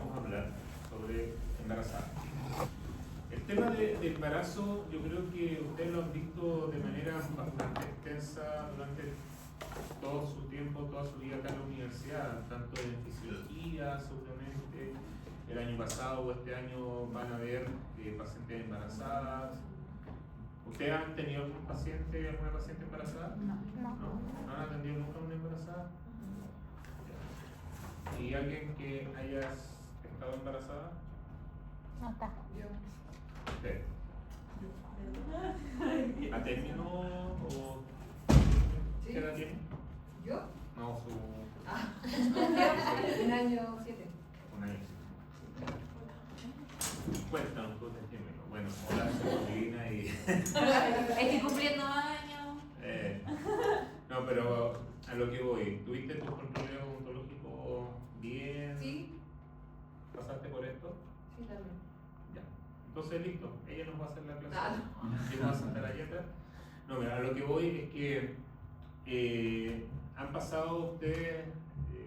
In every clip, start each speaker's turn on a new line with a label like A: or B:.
A: vamos a hablar sobre embarazada. El tema de embarazo, yo creo que ustedes lo han visto de manera bastante extensa durante todo su tiempo, toda su vida acá en la universidad, tanto en fisiología, seguramente. El año pasado o este año van a ver pacientes embarazadas. ¿Ustedes han tenido alguna paciente embarazada?
B: No.
A: ¿No han atendido nunca a una embarazada? ¿Y alguien que haya estado embarazada?
B: No está.
A: ¿Usted? ¿A término o qué edad tiene?
C: ¿Yo?
A: No, su...
C: Un año 7.
A: Un año. Cuéntanos tu testimonio. Bueno, hola, soy Paulina y...
B: Estoy cumpliendo años.
A: No, pero a lo que voy, ¿tuviste tu control odontológico bien?
C: ¿Sí?
A: ¿Pasaste por esto?
C: Sí, también.
A: Ya. Entonces, listo, ella nos va a hacer la clase.
C: Ah,
A: Yo voy a sentar allá atrás. No, mira, a lo que voy es que han pasado ustedes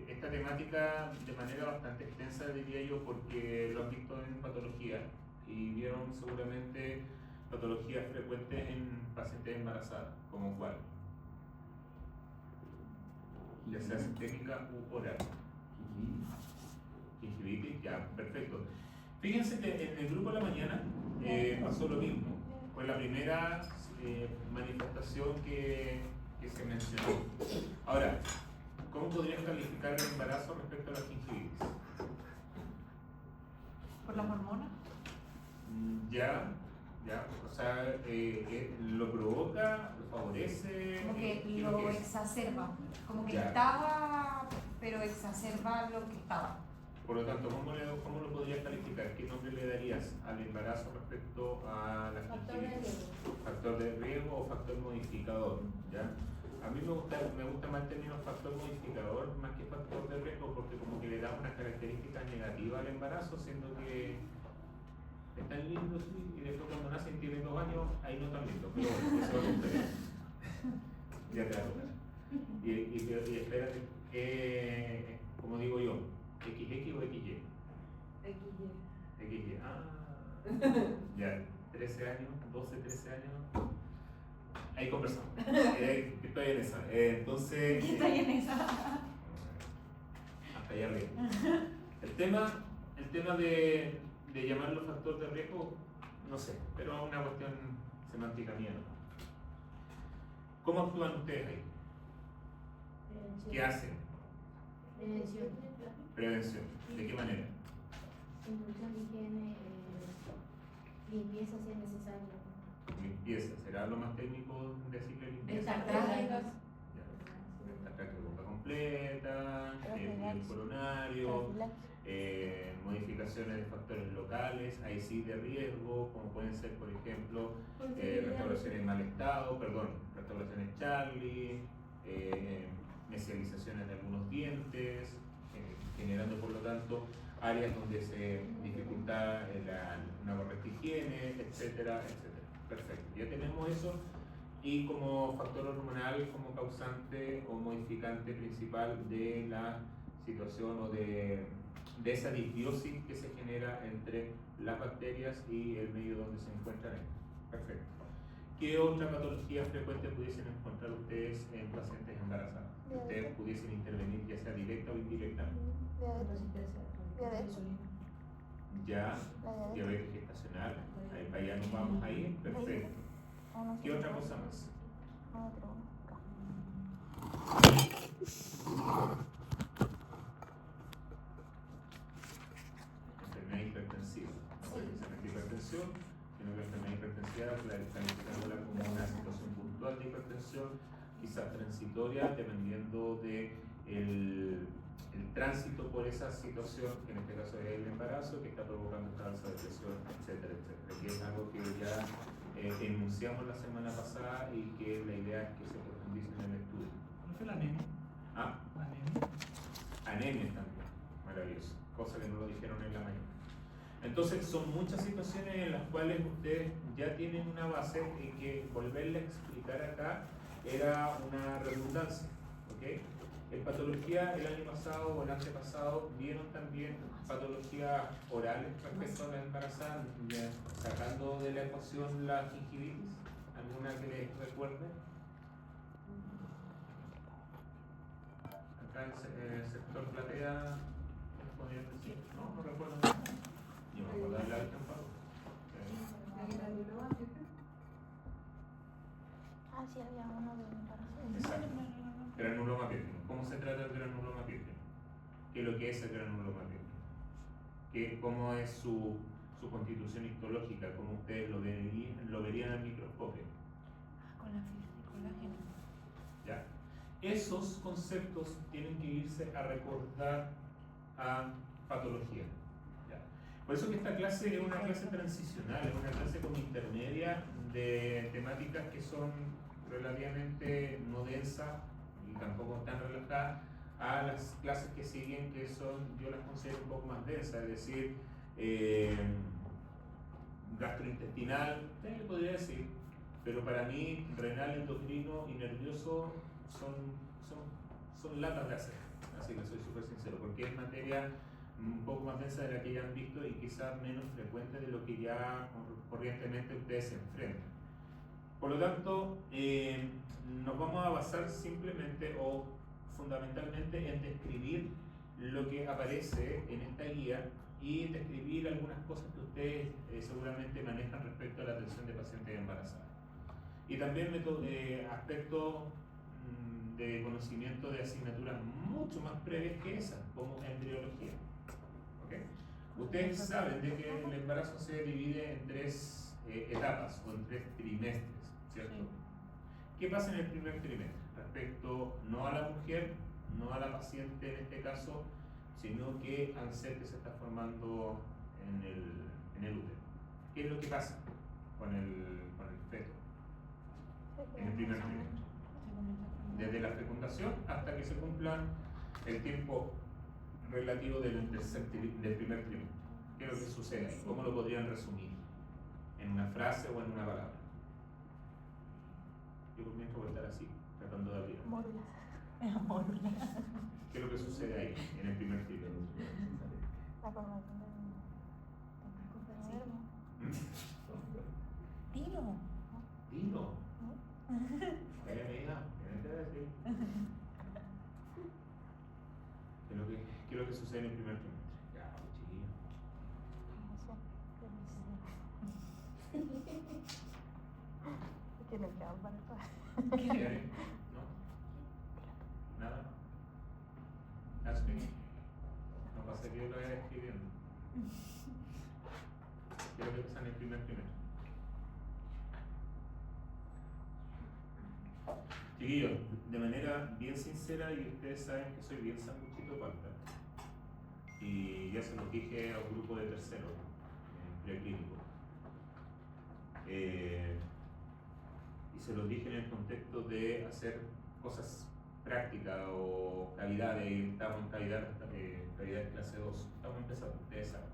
A: esta temática de manera bastante extensa, diría yo, porque lo han visto en patología y vieron seguramente patologías frecuentes en pacientes embarazadas, como cuál, ya sea sistémica u oral. Gingivitis, ya, perfecto. Fíjense que en el grupo de la mañana pasó lo mismo. Fue la primera manifestación que se mencionó. Ahora, ¿cómo podrías calificar el embarazo respecto a la gingivitis?
B: ¿Por las hormonas?
A: Ya, o sea, ¿lo provoca, lo favorece?
B: Como que
A: ¿Qué es
B: lo
A: que es?
B: exacerba. Como que
A: Ya.
B: estaba, pero exacerba lo que estaba.
A: Por lo tanto, ¿cómo lo podrías calificar? ¿Qué nombre le darías al embarazo respecto a la gingivitis? ¿Factor de riesgo o factor modificador? ¿Ya? A mí me gusta más el término factor modificador más que factor de riesgo, porque como que le da una característica negativa al embarazo, siendo que es tan lindo, sí, y después cuando nacen tienen 2 años, ahí no tan lindo, pero bueno, eso es otra historia. Ya te hago. Y espérate, como digo yo, ¿XX o XY? XY, ya, 13 años, 12, 13 años, ahí conversamos, estoy en esa, entonces...
B: ¿Qué está ahí en esa?
A: Hasta allá arriba. El tema de llamarlo factor de riesgo, no sé, pero es una cuestión semántica mía, ¿no? ¿Cómo actúan ustedes ahí? ¿Qué hacen? Prevención. ¿De qué manera?
D: Instrucción de higiene, limpieza si es necesario.
A: Limpieza, ¿será lo más técnico decirle limpieza?
B: Extractrágicos.
A: Extracto de boca completa, el coronario, modificaciones de factores locales, ahí sí de riesgo, como pueden ser, por ejemplo, restauraciones en mal estado, restauraciones Charlie, mesializaciones de algunos dientes, generando por lo tanto áreas donde se dificulta una correcta higiene, etcétera, etcétera. Perfecto, ya tenemos eso. Y como factor hormonal, como causante o modificante principal de la situación o de esa disbiosis que se genera entre las bacterias y el medio donde se encuentran. Perfecto. ¿Qué otra patología frecuente pudiesen encontrar ustedes en pacientes embarazadas? Que ustedes pudiesen intervenir ya sea directa o indirectamente. Ya, diabetes gestacional, ahí para allá nos vamos ahí, perfecto. ¿Qué otra cosa más? Enfermedad hipertensiva. No precisamente hipertensión, sino que enfermedad hipertensiva calificándola como una situación puntual de hipertensión, quizás transitoria, dependiendo de el tránsito por esa situación, que en este caso es el embarazo, que está provocando esta alza de presión, etcétera, etcétera. Que es algo que ya enunciamos la semana pasada y que la idea es que se profundice en el estudio.
E: ¿No fue la anemia?
A: Ah, anemia también, maravilloso, cosa que no lo dijeron en la mañana. Entonces son muchas situaciones en las cuales ustedes ya tienen una base y que volverle a explicar acá era una redundancia, ¿ok? En patología, el año pasado o el antepasado, vieron también patologías orales respecto a la embarazada, ya sacando de la ecuación la gingivitis. ¿Alguna que les recuerde? Acá en el sector platea, ¿qué podrían decir? No, no recuerdo nada. Yo me acuerdo de la vez tampoco.
C: La granuloma, ¿cierto?
D: Ah, sí, había uno de embarazo.
A: Exacto. Granuloma péptino. ¿Cómo se trata el granuloma péptino? ¿Qué es lo que es el granuloma péptino? ¿Cómo es su constitución histológica? ¿Cómo ustedes lo verían al microscopio?
B: Con la fibra de colágeno.
A: ¿Ya? Esos conceptos tienen que irse a recordar a patología. ¿Ya? Por eso que esta clase es una clase transicional, es una clase como intermedia de temáticas que son relativamente no densas y tampoco tan relajadas a las clases que siguen, que son, yo las considero un poco más densas, es decir, gastrointestinal, le podría decir, pero para mí renal, endocrino y nervioso son latas de hacer, así que soy súper sincero, porque es materia un poco más densa de la que ya han visto y quizás menos frecuente de lo que ya corrientemente ustedes se enfrentan. Por lo tanto, nos vamos a basar simplemente o fundamentalmente en describir lo que aparece en esta guía y describir algunas cosas que ustedes seguramente manejan respecto a la atención de pacientes embarazadas. Y también aspectos de conocimiento de asignaturas mucho más previas que esas, como embriología. ¿Okay? Ustedes saben de que el embarazo se divide en 3 etapas o en 3 trimestres, ¿cierto?
B: Sí.
A: ¿Qué pasa en el primer trimestre? Respecto no a la mujer, no a la paciente en este caso, sino que al ser que se está formando en el útero. ¿Qué es lo que pasa con el feto en el primer trimestre? Desde la fecundación hasta que se cumplan el tiempo relativo del primer trimestre. ¿Qué es lo que sucede ahí? ¿Cómo lo podrían resumir? ¿En una frase o en una palabra? Yo por mientras voy a estar así, tratando de abrir. ¿Qué es lo que sucede ahí, en el primer trimestre?
D: La formación del
B: Dilo.
A: Dilo. Vaya amiga, ¿qué te decir? ¿Qué es lo que sucede en el primer trimestre? Ya, chiquillo.
D: Que le quedan para
A: ¿Quiere? ¿No? ¿Nada? Ashley, no pasa que yo lo vaya escribiendo. ¿Qué es lo que pasa en el primer trimestre? Chiquillos, de manera bien sincera, y ustedes saben que soy bien sanguchito palta, y ya se los dije a un grupo de terceros preclínico, y se los dije en el contexto de hacer cosas prácticas o cavidades. Estamos en cavidad clase 2, estamos empezando, ustedes saben.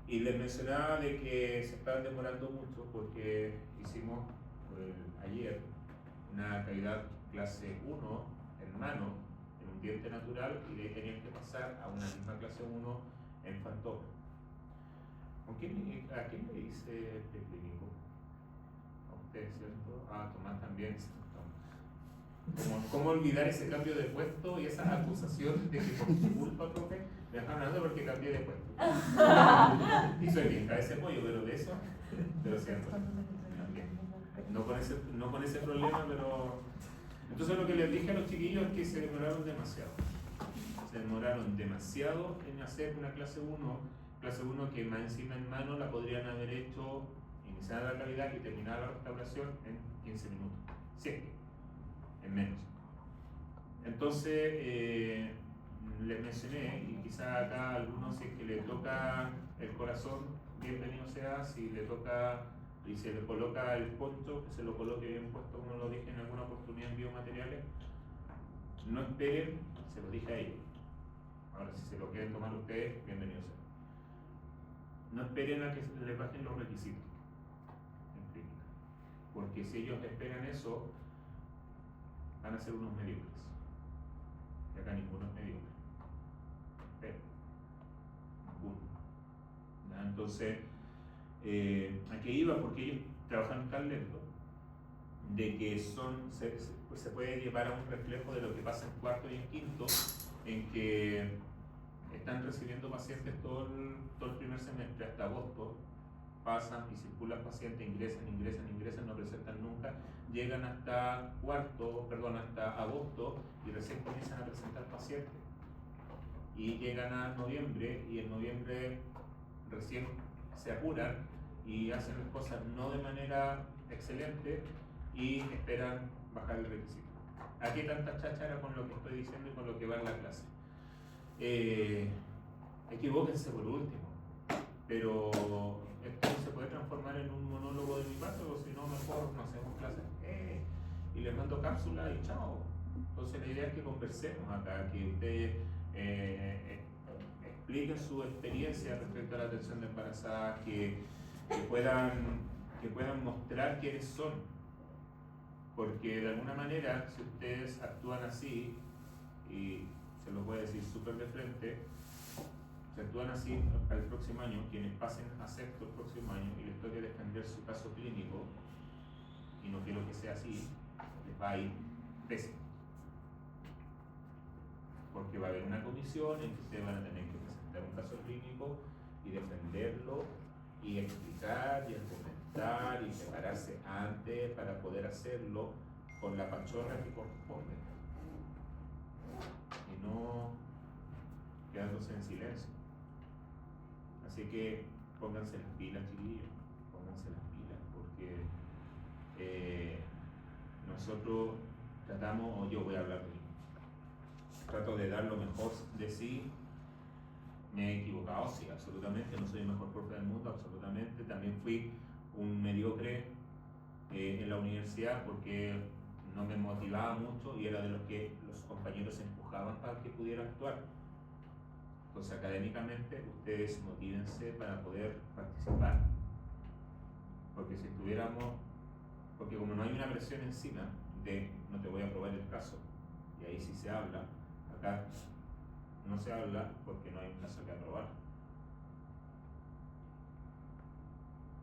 A: Y les mencionaba de que se estaban demorando mucho porque hicimos ayer una cavidad clase 1 en mano, en un diente natural, y de ahí tenían que pasar a una misma clase 1 en fantasma. ¿A quién le dice preclínico? A usted, ¿cierto? A Tomás también. ¿Cómo olvidar ese cambio de puesto y esa acusación de que por su culpa, profe, me están hablando porque cambié de puesto? Y soy bien cabeza de pollo, pero de eso, pero cierto. No con ese problema, pero... Entonces lo que les dije a los chiquillos es que se demoraron demasiado. Se demoraron demasiado en hacer una clase 1 que más encima en mano la podrían haber hecho, iniciar la cavidad y terminar la restauración en 15 minutos. Sí, en menos. Entonces, les mencioné, y quizá acá a algunos, si es que le toca el corazón, bienvenido sea. Si le toca y se le coloca el poncho, que se lo coloque bien puesto, como lo dije en alguna oportunidad en biomateriales. No esperen, se lo dije a ellos. Ahora, si se lo quieren tomar ustedes, bienvenido sea. No esperen a que les bajen los requisitos en clínica, porque si ellos esperan eso, van a ser unos mediocres. Y acá ninguno es mediocre. Pero, ninguno. ¿Ya? Entonces, ¿a qué iba? Porque ellos trabajan tan lento de que se puede llevar a un reflejo de lo que pasa en cuarto y en quinto, en que están recibiendo pacientes todo el primer semestre hasta agosto, pasan y circulan pacientes, ingresan, no presentan nunca, llegan hasta hasta agosto y recién comienzan a presentar pacientes. Y llegan a noviembre y en noviembre recién se apuran y hacen las cosas no de manera excelente y esperan bajar el requisito. Aquí tanta cháchara con lo que estoy diciendo y con lo que va en la clase. Equivóquense por último, pero esto se puede transformar en un monólogo de mi parte, o si no, mejor no hacemos clases y les mando cápsula y chao. Entonces la idea es que conversemos acá, que ustedes expliquen su experiencia respecto a la atención de embarazadas, que puedan mostrar quiénes son, porque de alguna manera si ustedes actúan así, y se los voy a decir súper de frente, si actúan así al próximo año, quienes pasen a sexto el próximo año y les toque defender su caso clínico, y no quiero que sea así, les va a ir pésimo. Porque va a haber una comisión en que ustedes van a tener que presentar un caso clínico y defenderlo y explicar y argumentar y prepararse antes para poder hacerlo con la pachorra que corresponde y no quedándose en silencio. Así que pónganse las pilas, chiquillos, pónganse las pilas, porque nosotros tratamos, o yo voy a hablar de mí, trato de dar lo mejor de sí. Me he equivocado, sí, absolutamente, no soy el mejor profe del mundo, absolutamente. También fui un mediocre en la universidad porque no me motivaba mucho y era de los que los compañeros empujaban para que pudiera actuar. Entonces académicamente ustedes motívense para poder participar, porque si estuviéramos, porque como no hay una presión encima de no te voy a aprobar el caso, y ahí sí se habla, acá no se habla porque no hay un caso que aprobar.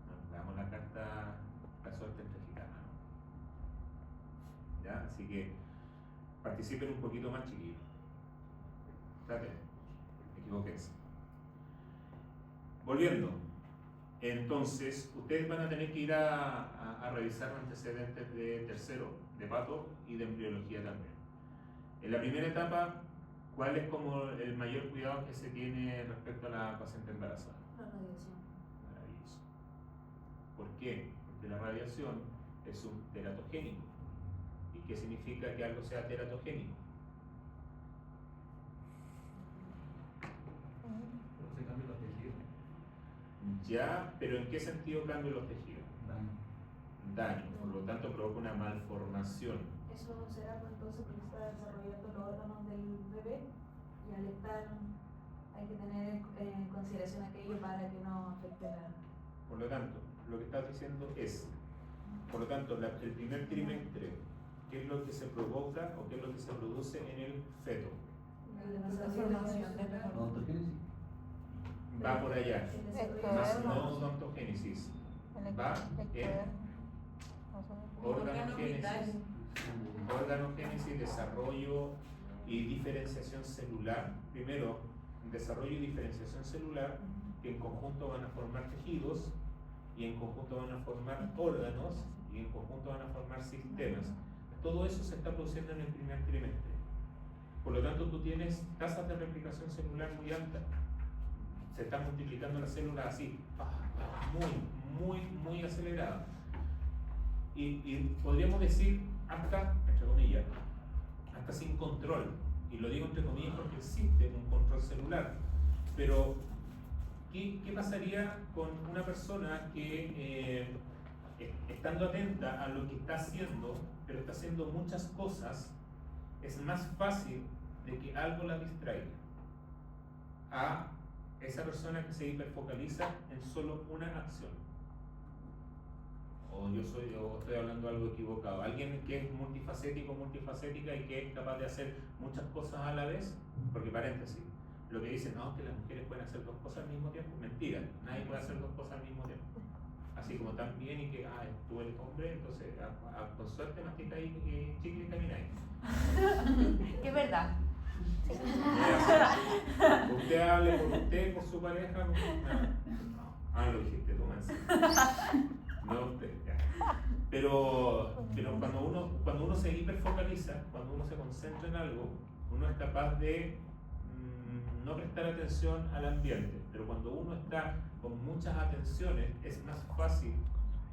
A: Nos damos la carta, la suerte entre gitanos. ¿Ya? Así que participen un poquito más, chiquillos. Traten, equivóquense. Volviendo, entonces ustedes van a tener que ir a revisar antecedentes de tercero, de pato y de embriología también. En la primera etapa, ¿cuál es como el mayor cuidado que se tiene respecto a la paciente embarazada?
C: La radiación.
A: Maravilloso. ¿Por qué? Porque la radiación es un teratogénico. ¿Y qué significa que algo sea teratogénico?
E: Se cambian los tejidos.
A: Ya, pero ¿en qué sentido cambian los tejidos? Daño. Por lo tanto, provoca una malformación.
C: Eso será pues, entonces porque está desarrollando los órganos del bebé y al estar hay que tener en consideración aquello para que no afecte la...
A: Por lo tanto, lo que estás diciendo es, por lo tanto, el primer trimestre, ¿qué es lo que se provoca o qué es lo que se produce en el feto?
B: La formación de
E: La ontogénesis.
A: Va por allá,
C: El
A: más
C: desarrollo
A: no odontogénesis, va en organogénesis, desarrollo y diferenciación celular. Primero, desarrollo y diferenciación celular, que en conjunto van a formar tejidos, y en conjunto van a formar órganos, y en conjunto van a formar sistemas. Todo eso se está produciendo en el primer trimestre. Por lo tanto, tú tienes tasas de replicación celular muy altas. Se están multiplicando las células así, muy acelerada. Y podríamos decir hasta, entre comillas, hasta sin control. Y lo digo entre comillas porque existe un control celular. Pero, ¿qué pasaría con una persona que, estando atenta a lo que está haciendo, pero está haciendo muchas cosas, es más fácil de que algo la distraiga a esa persona que se hiperfocaliza en solo una acción? o yo estoy hablando algo equivocado. Alguien que es multifacético, multifacética y que es capaz de hacer muchas cosas a la vez, porque paréntesis, lo que dicen, no, que las mujeres pueden hacer dos cosas al mismo tiempo, mentira, nadie puede hacer dos cosas al mismo tiempo. Así como tan bien y que, tú eres hombre, entonces con suerte masticáis chicle y camináis.
B: Es verdad.
A: Usted hable por usted, por su pareja, no. Lo dijiste tú, Mansi. No usted, ya. Pero cuando uno se hiperfocaliza, cuando uno se concentra en algo, uno es capaz de no prestar atención al ambiente. Pero cuando uno está con muchas atenciones, es más fácil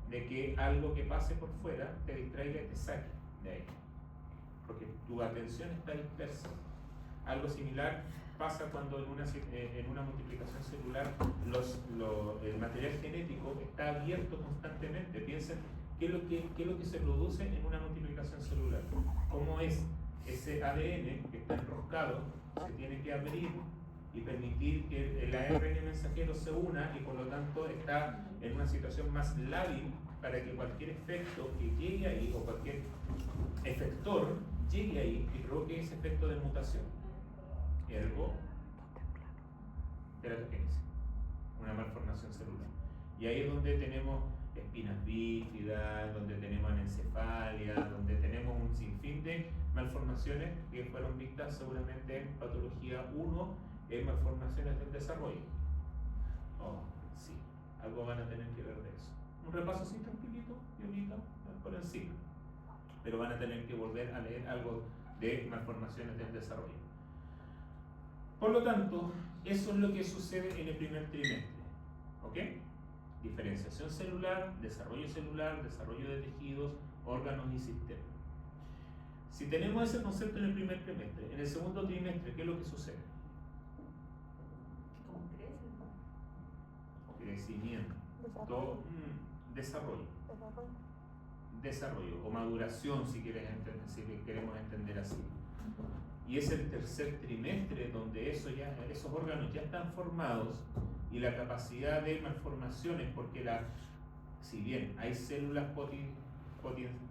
A: de que algo que pase por fuera te distraiga y te saque de ahí. Porque tu atención está dispersa. Algo similar pasa cuando en una multiplicación celular el material genético está abierto constantemente. Piensen qué es lo que se produce en una multiplicación celular. ¿Cómo es ese ADN que está enroscado? Se tiene que abrir y permitir que el ARN mensajero se una y por lo tanto está en una situación más lábil para que cualquier efecto que llegue ahí o cualquier efector llegue ahí y provoque ese efecto de mutación. Ergo, teratogénesis, una malformación celular. Y ahí es donde tenemos espinas bífidas, donde tenemos anencefalia, donde tenemos un sinfín de malformaciones que fueron vistas seguramente en patología 1, en malformaciones del desarrollo. Sí, algo van a tener que ver de eso. Un repaso así tranquilito, violita, por encima. Pero van a tener que volver a leer algo de malformaciones del desarrollo. Por lo tanto, eso es lo que sucede en el primer trimestre. ¿Ok? Diferenciación celular, desarrollo de tejidos, órganos y sistemas. Si tenemos ese concepto en el primer trimestre, en el segundo trimestre, ¿qué es lo que sucede?
C: ¿Cómo crece?
A: Crecimiento. Desarrollo o maduración, si queremos entender así. Y es el tercer trimestre donde esos órganos ya están formados y la capacidad de malformaciones, porque si bien hay células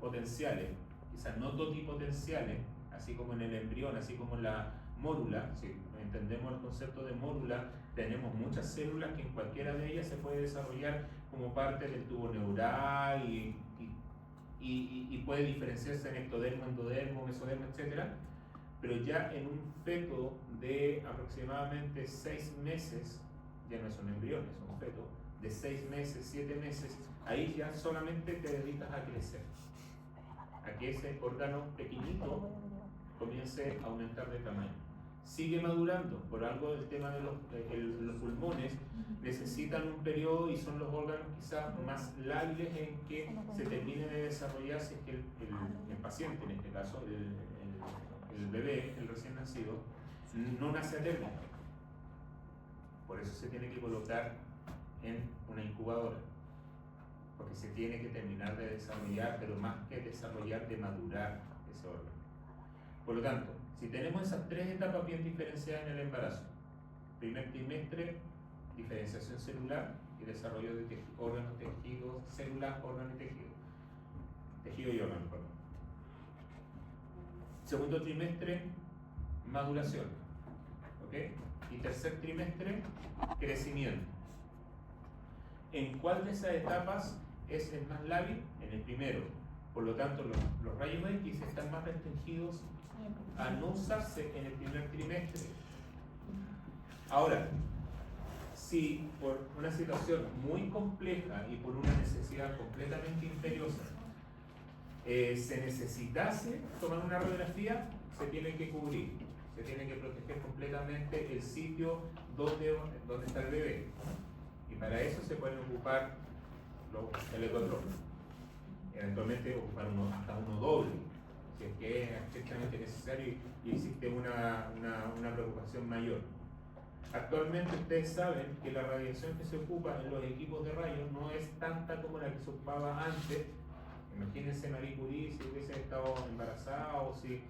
A: potenciales, quizás no totipotenciales, así como en el embrión, así como en la mórula, si entendemos el concepto de mórula, tenemos muchas células que en cualquiera de ellas se puede desarrollar como parte del tubo neural y puede diferenciarse en ectodermo, endodermo, mesodermo, etc. Pero ya en un feto de aproximadamente 6 meses, ya no es un embrión, es un feto de 6 meses, 7 meses, ahí ya solamente te dedicas a crecer, a que ese órgano pequeñito comience a aumentar de tamaño. Sigue madurando, por algo el tema de los pulmones necesitan un periodo y son los órganos quizás más lábiles en que se termine de desarrollar si es que el paciente, en este caso el bebé, el recién nacido, no nace a término. Por eso se tiene que colocar en una incubadora, porque se tiene que terminar de desarrollar, pero más que desarrollar, de madurar ese órgano. Por lo tanto, si tenemos esas 3 etapas bien diferenciadas en el embarazo, primer trimestre, diferenciación celular y desarrollo de órganos, tejidos, células, órganos y tejidos. Tejido y órganos, perdón. Segundo trimestre, maduración. ¿Ok? Y tercer trimestre, crecimiento. ¿En cuál de esas etapas es el más lábil? En el primero. Por lo tanto, los rayos X están más restringidos a no usarse en el primer trimestre. Ahora, si por una situación muy compleja y por una necesidad completamente imperiosa se necesitase tomar una radiografía, se tiene que cubrir, se tiene que proteger completamente el sitio donde está el bebé. Y para eso se pueden ocupar el ecotrón. Eventualmente ocupar hasta uno doble, si es que es estrictamente necesario y existe una preocupación mayor. Actualmente ustedes saben que la radiación que se ocupa en los equipos de rayos no es tanta como la que se ocupaba antes. Imagínense Marie Curie si hubiese estado embarazada o si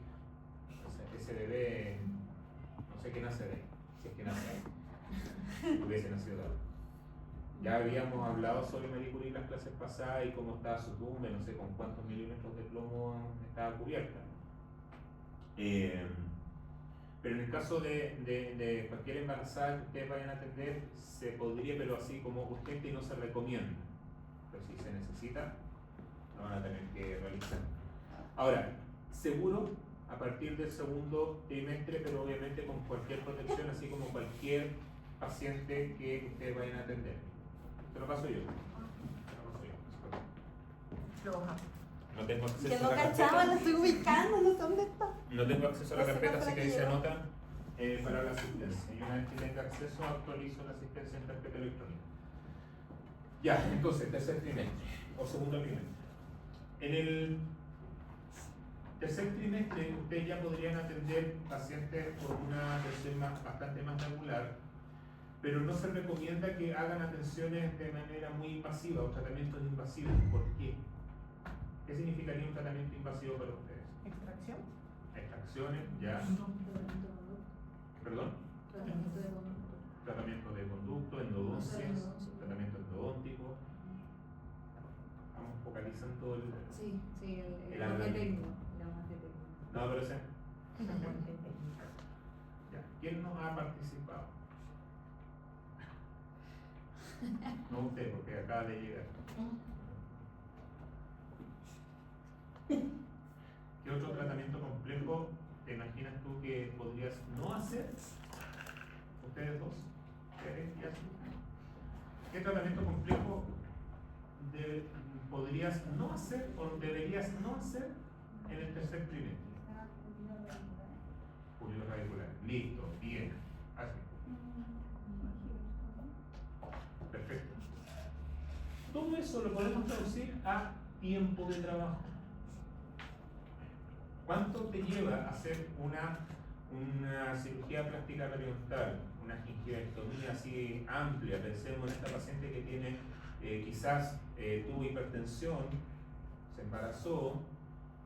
A: ese bebé, no sé qué nace de, si es que nace, hubiese nacido tal. Ya habíamos hablado sobre Marie Curie en las clases pasadas y cómo estaba su tumba, no sé con cuántos milímetros de plomo estaba cubierta. Pero en el caso de cualquier embarazada que ustedes vayan a atender, se podría, pero así como urgente y no se recomienda. Pero si se necesita, lo van a tener que realizar. Ahora, seguro a partir del segundo trimestre, pero obviamente con cualquier protección, así como cualquier paciente que ustedes vayan a atender. Te lo paso yo.
B: Floja.
A: No tengo acceso
D: Que
A: a
D: no
A: la
D: cachaba,
A: carpeta.
D: la estoy ubicando, no sé dónde está.
A: No tengo acceso a la
D: Esa
A: carpeta,
D: fue la
A: así que
D: que
A: ahí se
D: llegó.
A: anota para la asistencia. Y una vez que tenga acceso, actualizo la asistencia en carpeta electrónica. Ya, entonces, tercer trimestre o segundo trimestre. En el tercer trimestre, ustedes ya podrían atender pacientes con una atención bastante más regular, pero no se recomienda que hagan atenciones de manera muy invasiva o tratamientos invasivos. ¿Por qué? ¿Qué significaría un tratamiento invasivo para ustedes?
B: Extracción.
A: Extracciones, ya. Perdón. Tratamiento de conducto, endodoncias, tratamiento endodóntico. Vamos focalizando el.
C: Sí,
A: El
C: el
A: algoritmo.
C: lenguaje técnico. El lenguaje técnico.
A: No, pero ese. Ya. ¿Quién no ha participado? No usted, porque acaba de llegar. ¿Qué otro tratamiento complejo te imaginas tú que podrías no hacer? Ustedes dos. Tere y Ashley. ¿Qué tratamiento complejo podrías no hacer o deberías no hacer en el tercer trimestre? Pulido radicular. Listo, bien. Ashley. Perfecto. Todo eso lo podemos traducir a tiempo de trabajo. ¿Cuánto te lleva hacer una cirugía plástica periodontal, una gingivectomía así amplia? Pensemos en esta paciente que tiene quizás tuvo hipertensión, se embarazó,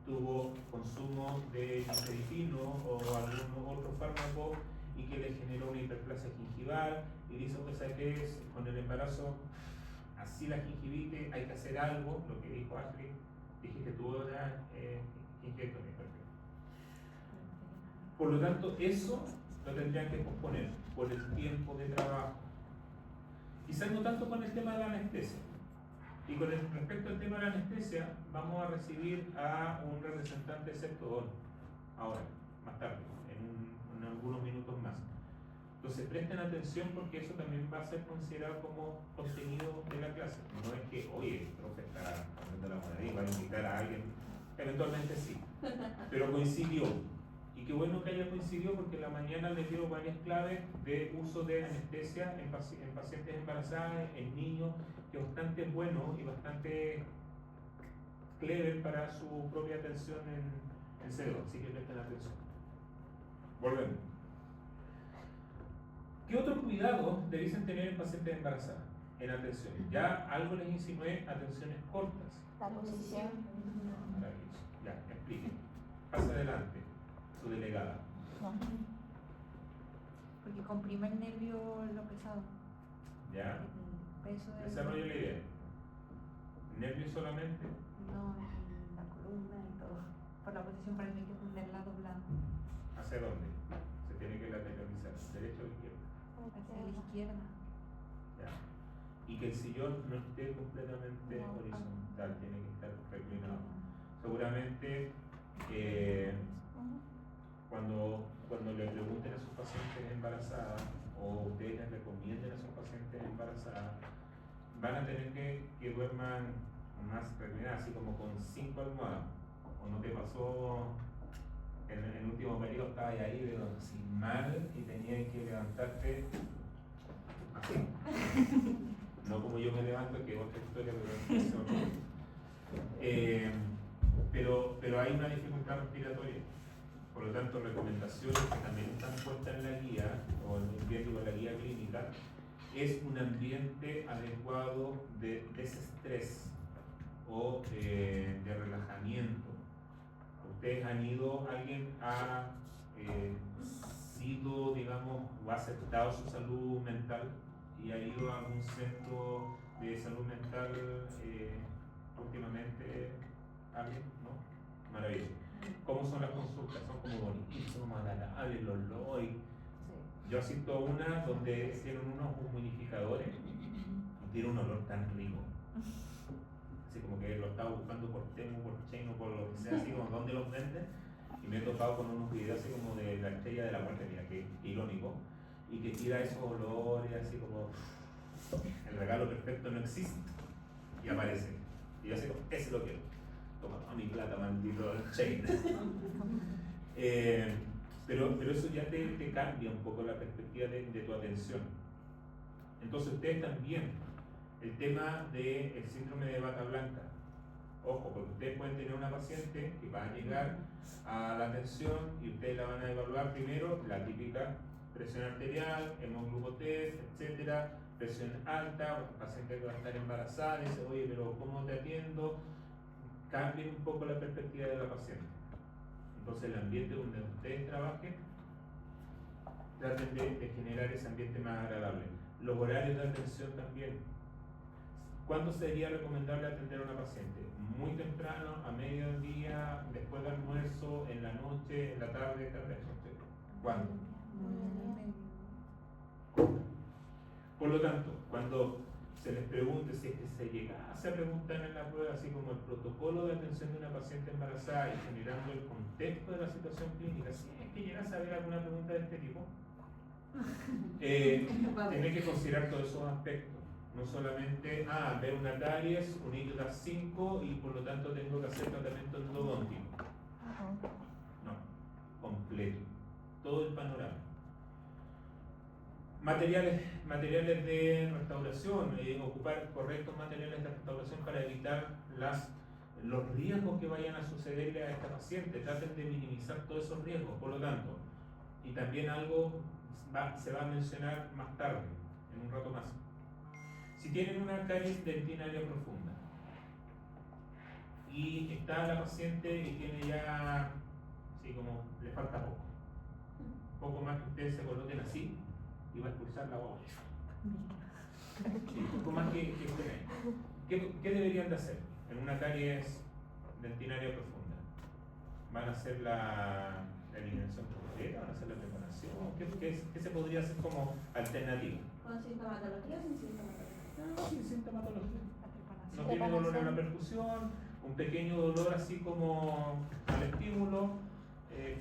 A: tuvo consumo de glicerifino o algún otro fármaco y que le generó una hiperplasia gingival y dice, pues, ¿sabes qué es? Con el embarazo, así la gingivitis, hay que hacer algo, lo que dijo Ashley, dijiste tú una gingivectomía, perfecto. Por lo tanto, eso lo tendrían que posponer por el tiempo de trabajo. Quizás no tanto con el tema de la anestesia. Y con respecto al tema de la anestesia, vamos a recibir a un representante de Septodon ahora, más tarde, en algunos minutos más. Entonces presten atención porque eso también va a ser considerado como contenido de la clase. No es que, oye, el profe está poniendo la moneda y va a invitar a alguien, eventualmente sí, pero coincidió. Y qué bueno que haya coincidido porque en la mañana les dio varias claves de uso de anestesia en pacientes embarazadas, en niños, que es bastante bueno y bastante clever para su propia atención en cerebro, así que presten atención. Volvemos. ¿Qué otro cuidado debiesen tener en pacientes embarazadas en atención? Ya algo les insinué, atenciones cortas.
D: La posición.
A: Maravilloso. Ya, explique. Pasa adelante, su delegada.
D: No.
B: Porque comprime el nervio lo pesado.
A: ¿Ya?
B: El peso del.
A: Desarrolla la idea. ¿Nervio solamente?
B: No, en la columna y todo. Por la posición parece que es del lado blando.
A: ¿Hacia dónde? Se tiene que lateralizar, ¿derecha o izquierda?
B: Hacia la izquierda.
A: ¿Ya? Y que el sillón no esté completamente
D: No.
A: horizontal, tiene que estar reclinado. Seguramente cuando le pregunten a sus pacientes embarazadas o ustedes les recomienden a sus pacientes embarazadas, van a tener que duerman más reclinadas, así como con 5 almohadas. ¿O no te pasó en el último periodo? Estabas ahí de sin mal y tenías que levantarte así. No como yo me levanto, que es otra historia, pero hay una dificultad respiratoria. Por lo tanto, recomendaciones que también están puestas en la guía, o en la guía clínica, es un ambiente adecuado de desestrés o de relajamiento. Ustedes han ido, alguien ha sido, digamos, o ha aceptado su salud mental y y ha ido a algún centro de salud mental últimamente, alguien, ¿no? Maravilloso. ¿Cómo son las consultas? Son como bonitas, son como agradables, los LOI. Yo asisto a una donde hicieron unos humidificadores y tiene un olor tan rico. Así como que lo estaba buscando por Temu, por Chain o por lo que sea, así como dónde los venden. Y me he topado con unos videos así como de la estrella de la muerte, mira que irónico. Y que tira esos olores así como el regalo perfecto no existe. Y aparece. Y yo así como, ese lo quiero. Toma toda mi plata, maldito Chain. Pero eso ya te cambia un poco la perspectiva de tu atención. Entonces ustedes también, el tema del síndrome de bata blanca, ojo, porque ustedes pueden tener una paciente que va a llegar a la atención y ustedes la van a evaluar primero, la típica presión arterial, hemoglucotest, etcétera, presión alta, paciente que va a estar embarazada, dice, oye, pero ¿cómo te atiendo? Cambien un poco la perspectiva de la paciente. Entonces el ambiente donde ustedes trabajen, traten de generar ese ambiente más agradable. Los horarios de atención también. ¿Cuándo sería recomendable atender a una paciente? Muy temprano, a mediodía, después del almuerzo, en la noche, en la tarde, noche. ¿Cuándo? Por lo tanto, cuando se les pregunte, si es que se llegase a preguntar en la prueba, así como el protocolo de atención de una paciente embarazada y generando el contexto de la situación clínica, si es que llegase a haber alguna pregunta de este tipo, tiene que considerar todos esos aspectos. No solamente, ver una caries, un IGLAS 5 y por lo tanto tengo que hacer tratamiento endodóntico. No, completo. Todo el panorama. Materiales de restauración, ocupar correctos materiales de restauración para evitar los riesgos que vayan a sucederle a esta paciente. Traten de minimizar todos esos riesgos, por lo tanto. Y también algo se va a mencionar más tarde, en un rato más. Si tienen una caries dentinaria profunda y está la paciente y tiene ya, así como le falta poco más que ustedes se coloquen así y va a expulsar la boca. Sí, poco más que ustedes. ¿Qué deberían de hacer en una caries dentinaria profunda? ¿Van a hacer la eliminación completa? ¿Van a hacer la preparación? ¿Qué se podría hacer como alternativa?
C: ¿Con sintomatología o sin sintomatología?
A: No, sin sintomatología. No tiene dolor en la percusión, un pequeño dolor así como al estímulo,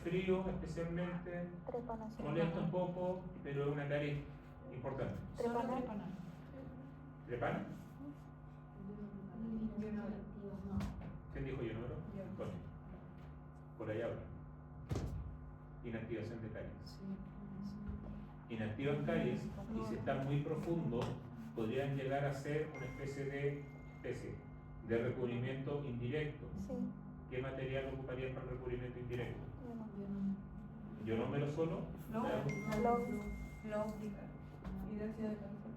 A: frío especialmente, molesta un poco, pero es una caries importante. ¿Trepana? ¿Quién dijo yo número? Bueno, por allá ahora. Inactivación de caries. Inactivan caries y si están muy profundos podrían llegar a ser una especie de recubrimiento indirecto.
D: Sí.
A: ¿Qué material ocuparían para el recubrimiento indirecto? Yo no me lo suelo.
B: Hidróxido de calcio.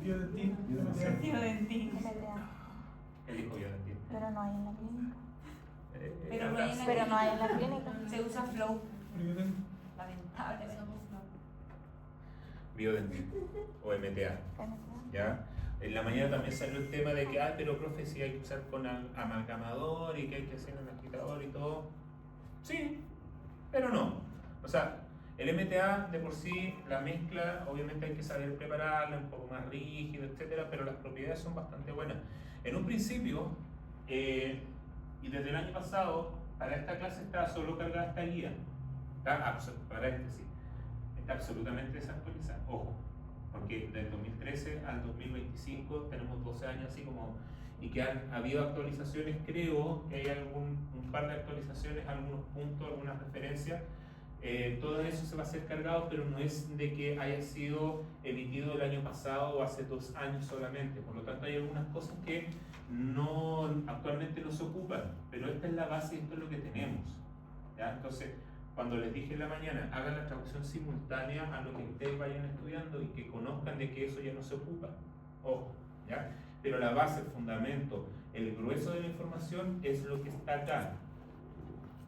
E: Biodentín.
B: Biodentín.
A: ¿Qué dijo yo?
D: Pero no hay en la clínica.
B: Pero no hay en la
D: Pero no hay en la clínica.
B: Se usa flow.
E: Biodentín.
B: Lamentablemente.
A: Biodentín o MTA. ¿Ya? En la mañana también salió el tema de que, pero profe, si hay que usar con amalgamador y que hay que hacer un agitador y todo. Sí, pero no. O sea, el MTA de por sí, la mezcla, obviamente hay que saber prepararla, un poco más rígido, etcétera, pero las propiedades son bastante buenas. En un principio, y desde el año pasado, para esta clase está solo cargada esta guía. Paréntesis, está absolutamente desactualizada. Ojo. Porque del 2013 al 2025 tenemos 12 años así como, y que han habido actualizaciones, creo que hay un par de actualizaciones, algunos puntos, algunas referencias, todo eso se va a ser cargado, pero no es de que haya sido emitido el año pasado o hace 2 años solamente, por lo tanto hay algunas cosas que actualmente no se ocupan, pero esta es la base y esto es lo que tenemos, ¿ya? Entonces, cuando les dije en la mañana, hagan la traducción simultánea a lo que ustedes vayan estudiando y que conozcan de que eso ya no se ocupa. Ojo, ¿ya? Pero la base, el fundamento, el grueso de la información es lo que está acá.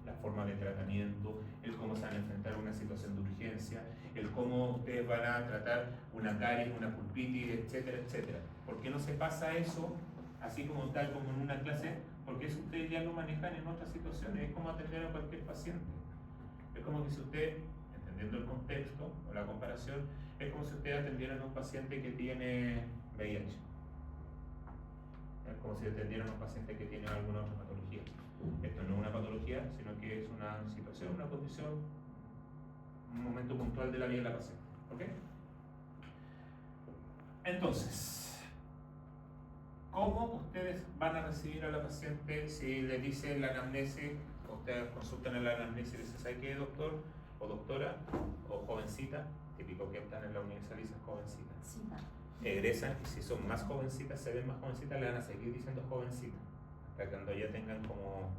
A: La forma de tratamiento, el cómo se van a enfrentar a una situación de urgencia. frecuencia, el cómo ustedes van a tratar una caries, una pulpitis, etcétera, etcétera. ¿Por qué no se pasa eso así como tal, como en una clase? Porque eso ustedes ya lo manejan en otras situaciones, es como atender a cualquier paciente. Es como que si usted, entendiendo el contexto o la comparación, es como si ustedes atendieran a un paciente que tiene VIH. Es como si atendieran a un paciente que tiene alguna otra patología. Esto no es una patología, sino que es una situación, una condición, un momento puntual de la vida de la paciente. ¿Ok? Entonces, ¿cómo ustedes van a recibir a la paciente si le dice la anamnesis? Ustedes consultan en la anamnesis y dicen, ¿sabe qué, doctor o doctora o jovencita? Típico que están en la universidad y dicen jovencita. Egresan y si son más jovencitas, se ven más jovencitas, le van a seguir diciendo jovencita. Hasta cuando ya tengan como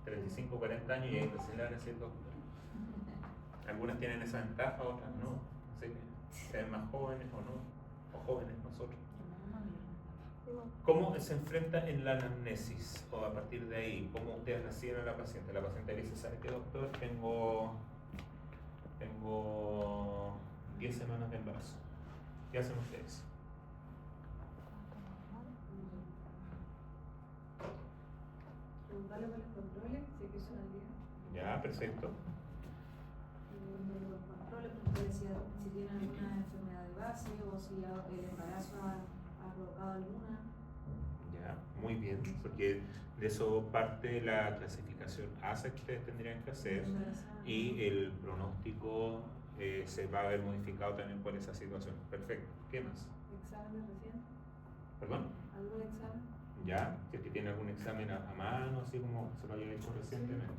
A: 35, 40 años y ahí recién le van a decir doctor. Algunas tienen esa ventaja, otras no. Así que se ven más jóvenes o no, o jóvenes nosotros. ¿Cómo se enfrenta en la anamnesis? O a partir de ahí, ¿cómo ustedes reciben a la paciente? La paciente le dice, ¿sabe qué, doctor? Tengo 10 semanas de embarazo. ¿Qué hacen ustedes?
C: Preguntarle por los controles, si es que son al día.
A: Ya, perfecto.
C: Los controles, porque decía si tiene alguna enfermedad de base o si el embarazo ha provocado alguna.
A: Ya, muy bien, porque de eso parte la clasificación ASA que ustedes tendrían que hacer y el pronóstico se va a ver modificado también por esa situación. Perfecto. ¿Qué más?
C: ¿Exámenes recién?
A: ¿Perdón?
C: ¿Algún examen?
A: Ya, si es que tiene algún examen a mano, así como se lo haya hecho recientemente.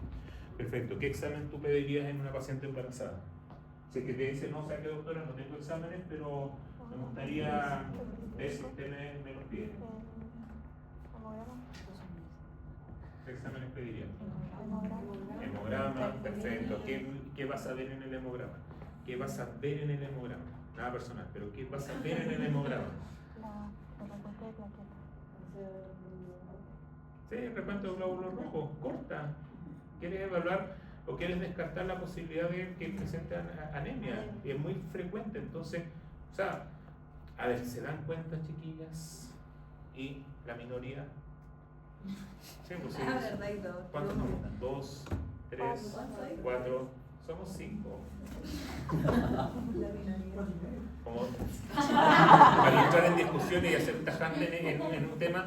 A: Perfecto. ¿Qué examen tú pedirías en una paciente embarazada? Si es que te dice, no, o sea que doctora, no tengo exámenes, pero me gustaría ver si usted me los pide. ¿Qué exámenes pediría? Hemograma, perfecto. ¿Qué vas a ver en el hemograma? ¿Qué vas a ver en el hemograma? Nada personal, pero ¿qué vas a ver en el hemograma?
D: La recuento de plaquetas.
A: Sí, el recuento de glóbulos rojos, corta. ¿Quieres evaluar o quieres descartar la posibilidad de que presente anemia? Y es muy frecuente, entonces, o sea, a ver, ¿se dan cuenta, chiquillas? Y la minoría. Sí, pues sí.
C: Verdad y todo.
A: ¿Cuántos somos? 2, 3, 4, somos 5.
C: La minoría.
A: Como para entrar en discusiones y hacer tajante en un tema,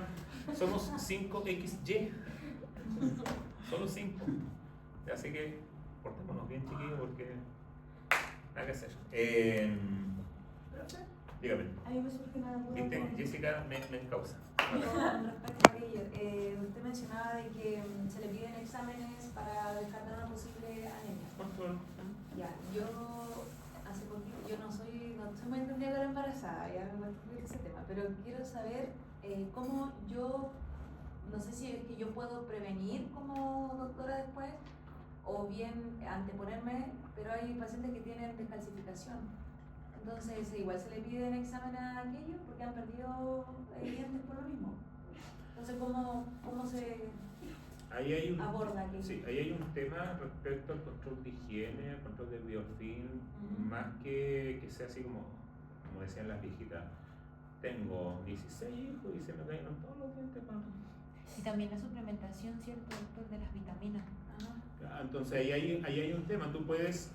A: somos 5XY. Solo 5. Así que portémonos bien, chiquillos, porque nada que hacer. Dígame.
C: A mí me surge una duda.
A: ¿Viste? Jessica me encausa.
C: Con respecto a aquello, usted mencionaba de que se le piden exámenes para descartar una posible anemia.
A: Control.
C: Ya, yo hace poquito, yo no soy muy entendida de la embarazada, ya me voy a ese tema, pero quiero saber cómo yo, no sé si es que yo puedo prevenir como doctora después, o bien anteponerme, pero hay pacientes que tienen descalcificación. Entonces, igual se le piden examen a aquellos porque han perdido dientes por lo mismo. Entonces, ¿cómo se
A: Ahí hay
C: aborda aquello?
A: Sí, ahí hay un tema respecto al control de higiene, al control del biofilm, más que sea así como decían las viejitas, tengo 16 hijos y se me cayeron todos los dientes.
B: Y también la suplementación, ¿cierto, doctor, de las vitaminas?
A: Entonces ahí hay un tema, tú puedes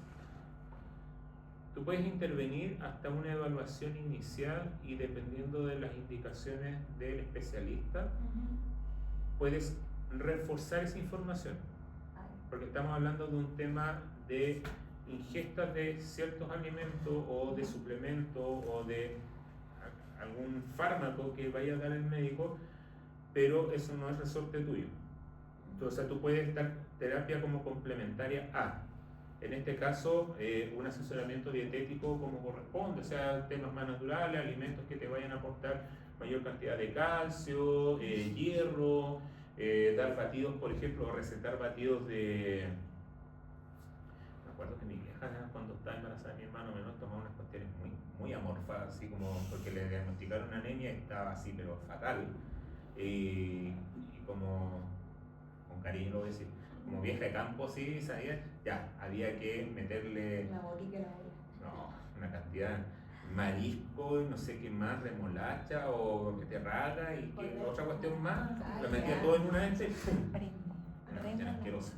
A: intervenir hasta una evaluación inicial y dependiendo de las indicaciones del especialista, puedes reforzar esa información, porque estamos hablando de un tema de ingesta de ciertos alimentos o de suplementos o de algún fármaco que vaya a dar el médico, pero eso no es resorte tuyo. Entonces tú puedes dar terapia como complementaria a, en este caso, un asesoramiento dietético como corresponde, o sea, temas más naturales, alimentos que te vayan a aportar mayor cantidad de calcio, hierro, dar batidos, por ejemplo, recetar batidos de... Me acuerdo que mi vieja, cuando estaba embarazada de mi hermano menor, tomaba unas cuestiones muy amorfas, así como porque le diagnosticaron anemia y estaba así, pero fatal. Y como, con cariño lo voy a decir, como vieja de campo, sí, sabía, ya, había que meterle metía marisco y no sé qué más, remolacha o rara y que otra cuestión más, lo metía todo en una este y ¡pum! Una cuestión asquerosa.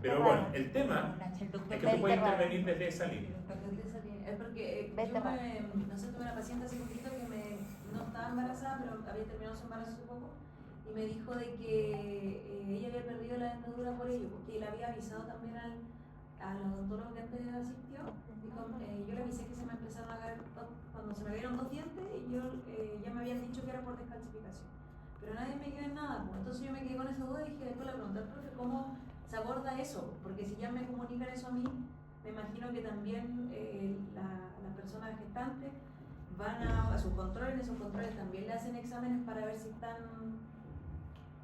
A: Pero bueno, el tema es que tú puedes intervenir desde esa línea.
C: Es porque no sé, tuve una paciente hace poquito que no estaba embarazada, pero había terminado su embarazo hace poco, y me dijo de que ella había perdido la dentadura por ello, porque él había avisado también al odontólogo que antes asistió. Dijo, yo le avisé que se me empezaron a caer, cuando se me cayeron 2 dientes, y yo ya me habían dicho que era por descalcificación. Pero nadie me quedó en nada, pues. Entonces yo me quedé con esa duda y dije, después le pregunté al profe cómo se aborda eso, porque si ya me comunican eso a mí, me imagino que también las personas gestantes van a sus controles, en esos controles también le hacen exámenes para ver si están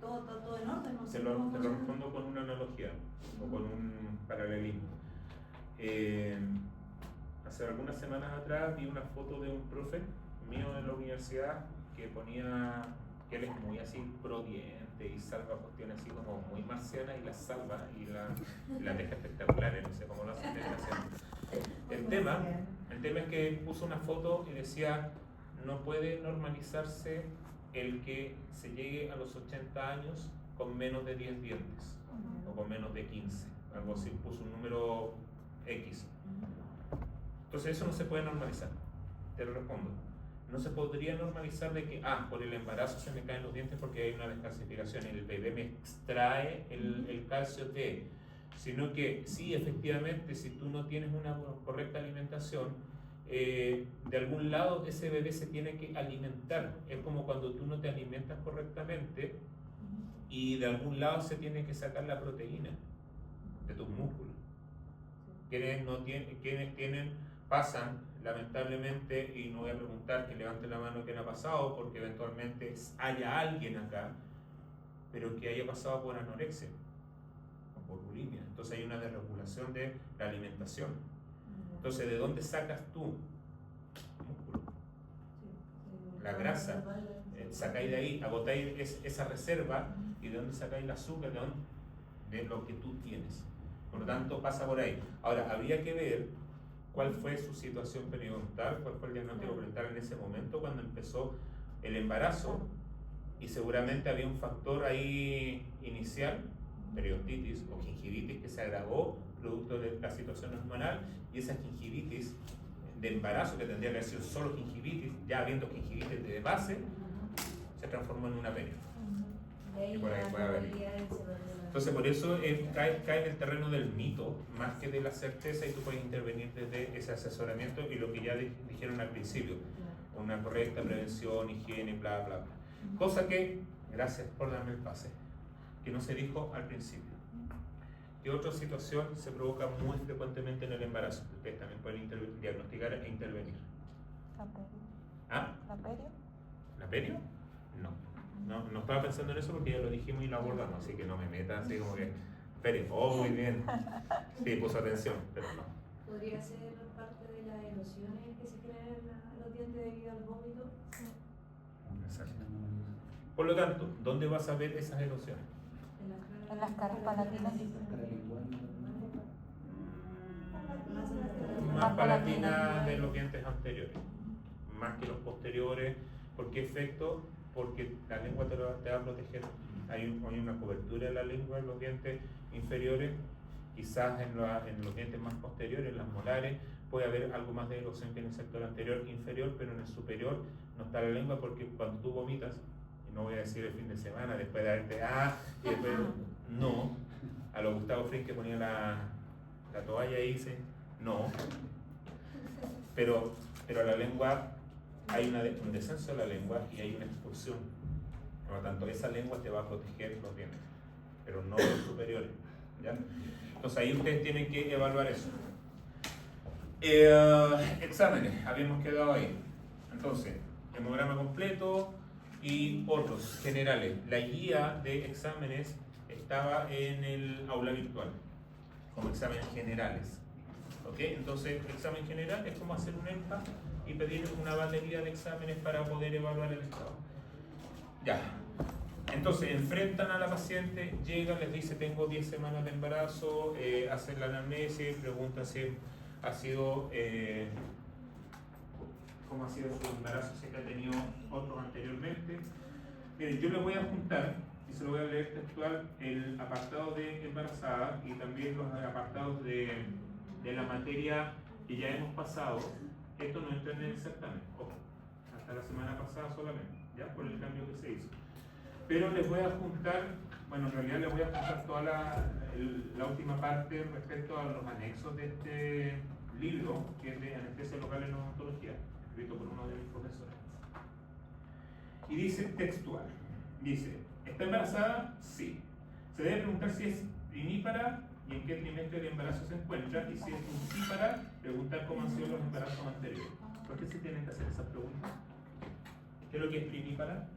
C: todo en orden. No sé
A: Te lo
C: cómo funciona.
A: respondo con una analogía o con un paralelismo. Hace algunas semanas atrás vi una foto de un profe mío de la universidad que ponía que él es muy así pro diente y salva cuestiones así como muy marcianas y las salva y las deja espectaculares, no sé cómo lo hacen. El tema es que puso una foto y decía, no puede normalizarse el que se llegue a los 80 años con menos de 10 dientes o con menos de 15, algo así, puso un número X. Entonces eso no se puede normalizar, te lo respondo. No se podría normalizar de que, por el embarazo se me caen los dientes porque hay una descalcificación, el bebé me extrae el calcio de, sino que sí, efectivamente, si tú no tienes una correcta alimentación, de algún lado ese bebé se tiene que alimentar. Es como cuando tú no te alimentas correctamente y de algún lado se tiene que sacar la proteína de tus músculos. Quienes pasan, lamentablemente, y no voy a preguntar que levante la mano quién ha pasado, porque eventualmente haya alguien acá, pero que haya pasado por anorexia o por bulimia. Entonces hay una desregulación de la alimentación. Entonces, ¿de dónde sacas tú? Músculo. La grasa. Sacáis de ahí, agotáis esa reserva, y ¿de dónde sacáis el azúcar? De lo que tú tienes. Por lo tanto, pasa por ahí. Ahora, habría que ver cuál fue su situación periodontal, cuál fue el diagnóstico periodontal en ese momento cuando empezó el embarazo, y seguramente había un factor ahí inicial, periodontitis o gingivitis, que se agravó producto de la situación hormonal, y esa gingivitis de embarazo, que tendría que haber sido solo gingivitis, ya habiendo gingivitis de base, se transformó en una pena. Y por ahí puede haber. Entonces, por eso cae en el terreno del mito más que de la certeza, y tú puedes intervenir desde ese asesoramiento y lo que ya dijeron al principio, una correcta prevención, higiene, bla, bla, bla. Cosa que, gracias por darme el pase, que no se dijo al principio. ¿Qué otra situación se provoca muy frecuentemente en el embarazo? Ustedes también pueden diagnosticar e intervenir.
D: ¿La perio?
A: ¿Ah?
D: ¿La perio?
A: ¿La perio? No estaba pensando en eso porque ya lo dijimos y lo abordamos, así que no me metas así como que, perio, muy bien. Sí, puso atención, pero no.
C: ¿Podría ser parte de las erosiones que se crean en los dientes debido al vómito?
A: Exacto. Por lo tanto, ¿dónde vas a ver esas erosiones?
D: En las caras palatinas.
A: Más palatina de los dientes anteriores, más que los posteriores. ¿Por qué efecto? Porque la lengua te va a proteger. Hay una cobertura en la lengua en los dientes inferiores, quizás en los dientes más posteriores, en las molares, puede haber algo más de erosión que en el sector anterior inferior, pero en el superior no está la lengua, porque cuando tú vomitas, y no voy a decir el fin de semana, después de darte y después no, a lo Gustavo Fring que ponía la toalla ahí dice no, pero la lengua, hay un descenso de la lengua y hay una expulsión. Por lo tanto, esa lengua te va a proteger los dientes, pero no los superiores, ¿ya? Entonces ahí ustedes tienen que evaluar eso. Exámenes, habíamos quedado ahí. Entonces, hemograma completo y otros generales. La guía de exámenes estaba en el aula virtual, como exámenes generales. ¿Ok? Entonces, el examen general es como hacer un EMPA y pedir una batería de exámenes para poder evaluar el estado. Ya. Entonces, enfrentan a la paciente, llega, les dice, tengo 10 semanas de embarazo, hacen la anamnesis, preguntan si ha sido cómo ha sido su embarazo, si es que ha tenido otros anteriormente. Miren, yo le voy a juntar, y se lo voy a leer textual, el apartado de embarazada y también los apartados de la materia que ya hemos pasado. Esto no entra en el certamen, ojo, hasta la semana pasada solamente, ya por el cambio que se hizo. Pero les voy a juntar, bueno, en realidad les voy a juntar toda la última parte respecto a los anexos de este libro, que es de Anestesia Local en Odontología, escrito por uno de mis profesores. Y dice textual, dice, ¿está embarazada? Sí. Se debe preguntar si es primípara y en qué trimestre del embarazo se encuentra, y si es multípara, preguntar cómo han sido los embarazos anteriores. ¿Por qué se tienen que hacer esas preguntas? ¿Qué es lo que es primípara?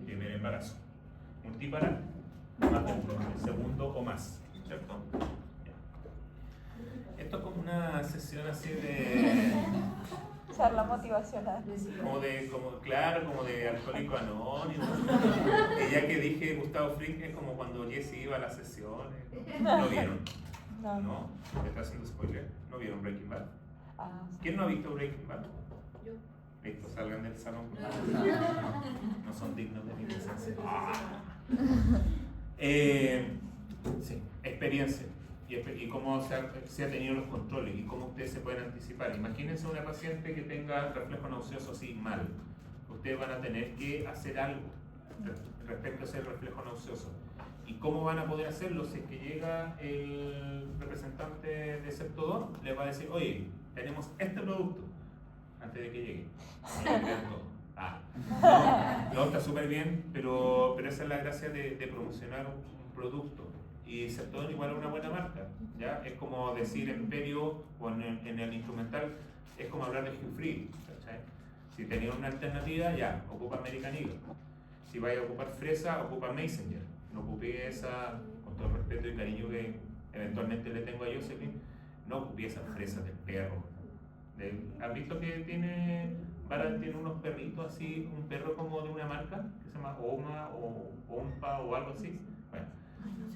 A: Primer embarazo. Multípara, más de uno, el segundo o más, ¿cierto? Esto es como una sesión así de...
D: Charla motivacional.
A: Como de Alcohólico Anónimo. Y ya que dije Gustavo Fring, es como cuando Jesse iba a las sesiones. ¿No vieron? No. ¿Me está haciendo spoiler? ¿No vieron Breaking Bad? ¿Quién no ha visto Breaking Bad?
C: Yo.
A: Listo, salgan del salón. No son dignos de mi presencia. Sí, experiencia. Y cómo se ha tenido los controles y cómo ustedes se pueden anticipar. Imagínense una paciente que tenga reflejo nauseoso así mal. Ustedes van a tener que hacer algo respecto a ese reflejo nauseoso. ¿Y cómo van a poder hacerlo? Si es que llega el representante de Septodon, les va a decir, oye, tenemos este producto, antes de que llegue. No, está súper bien, pero esa es la gracia de promocionar un producto. Y Septodon igual es una buena marca, ¿ya? Es como decir Emperio o en el instrumental, es como hablar de Hugh Free, ¿cachai? Si tenía una alternativa, ya, ocupa American Eagle. Si vais a ocupar fresa, ocupa Messenger. No ocupé esa, con todo el respeto y cariño que eventualmente le tengo a Josephine, no ocupé esas fresas del perro. ¿Has visto que tiene unos perritos así, un perro como de una marca que se llama Oma o Ompa o algo así? Bueno,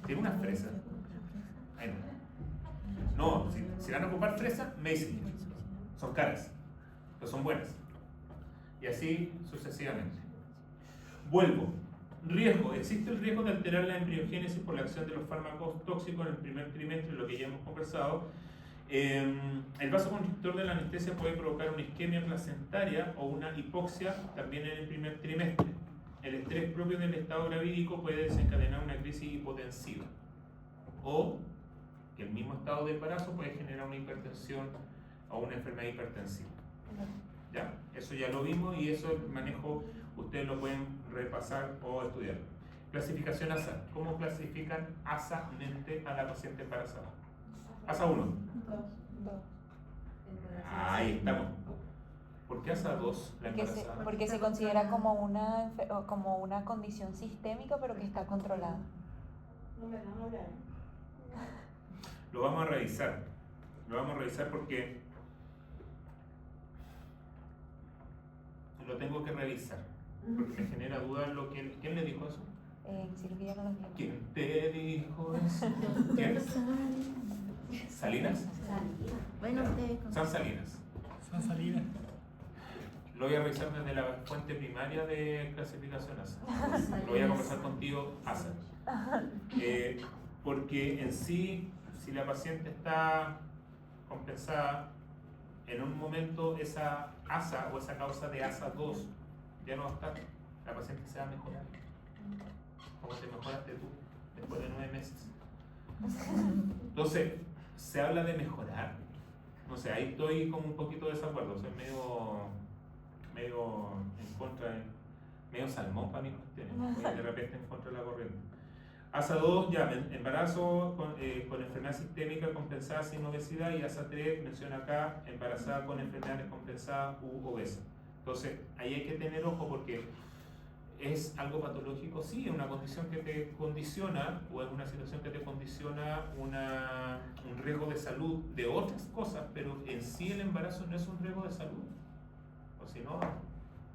A: tiene unas fresas. Bueno, no, si van a ocupar fresas, Messenger. Son caras, pero son buenas. Y así sucesivamente. Vuelvo. Riesgo. Existe el riesgo de alterar la embriogénesis por la acción de los fármacos tóxicos en el primer trimestre, lo que ya hemos conversado. El vasoconstrictor de la anestesia puede provocar una isquemia placentaria o una hipoxia también en el primer trimestre. El estrés propio del estado gravídico puede desencadenar una crisis hipotensiva. O que el mismo estado de embarazo puede generar una hipertensión o una enfermedad hipertensiva. ¿Ya? Eso ya lo vimos y eso el manejo ustedes lo pueden repasar o estudiar. Clasificación ASA. ¿Cómo clasifican ASA-mente a la paciente embarazada? ASA 1. Ahí estamos. ¿Por qué ASA 2 la embarazada?
D: Porque se considera como una condición sistémica, pero que está controlada.
A: Lo vamos a revisar. Lo vamos a revisar porque lo tengo que revisar. Porque me genera duda lo que... ¿Quién le dijo eso?
D: En cirugía no los digo.
A: ¿Quién te dijo eso? ¿Quién? ¿Salinas?
F: Bueno, ustedes
A: San Salinas.
E: San Salinas.
A: Lo voy a revisar desde la fuente primaria de clasificación ASA. Lo voy a conversar contigo, ASA. Porque en sí, si la paciente está compensada, en un momento esa ASA o esa causa de ASA 2 ya no va a estar. La paciente se va a mejorar. Como te mejoraste tú después de 9 meses. Entonces, se habla de mejorar. No sé, ahí estoy como un poquito de desacuerdo. Soy medio en contra, medio salmón para mis cuestiones. Voy de repente en contra de la corriente. ASA 2, ya, embarazo con enfermedad sistémica compensada sin obesidad, y ASA 3 menciona acá, embarazada con enfermedades compensadas u obesa. Entonces, ahí hay que tener ojo porque es algo patológico, sí, es una condición que te condiciona o es una situación que te condiciona un riesgo de salud de otras cosas, pero en sí el embarazo no es un riesgo de salud. O si no,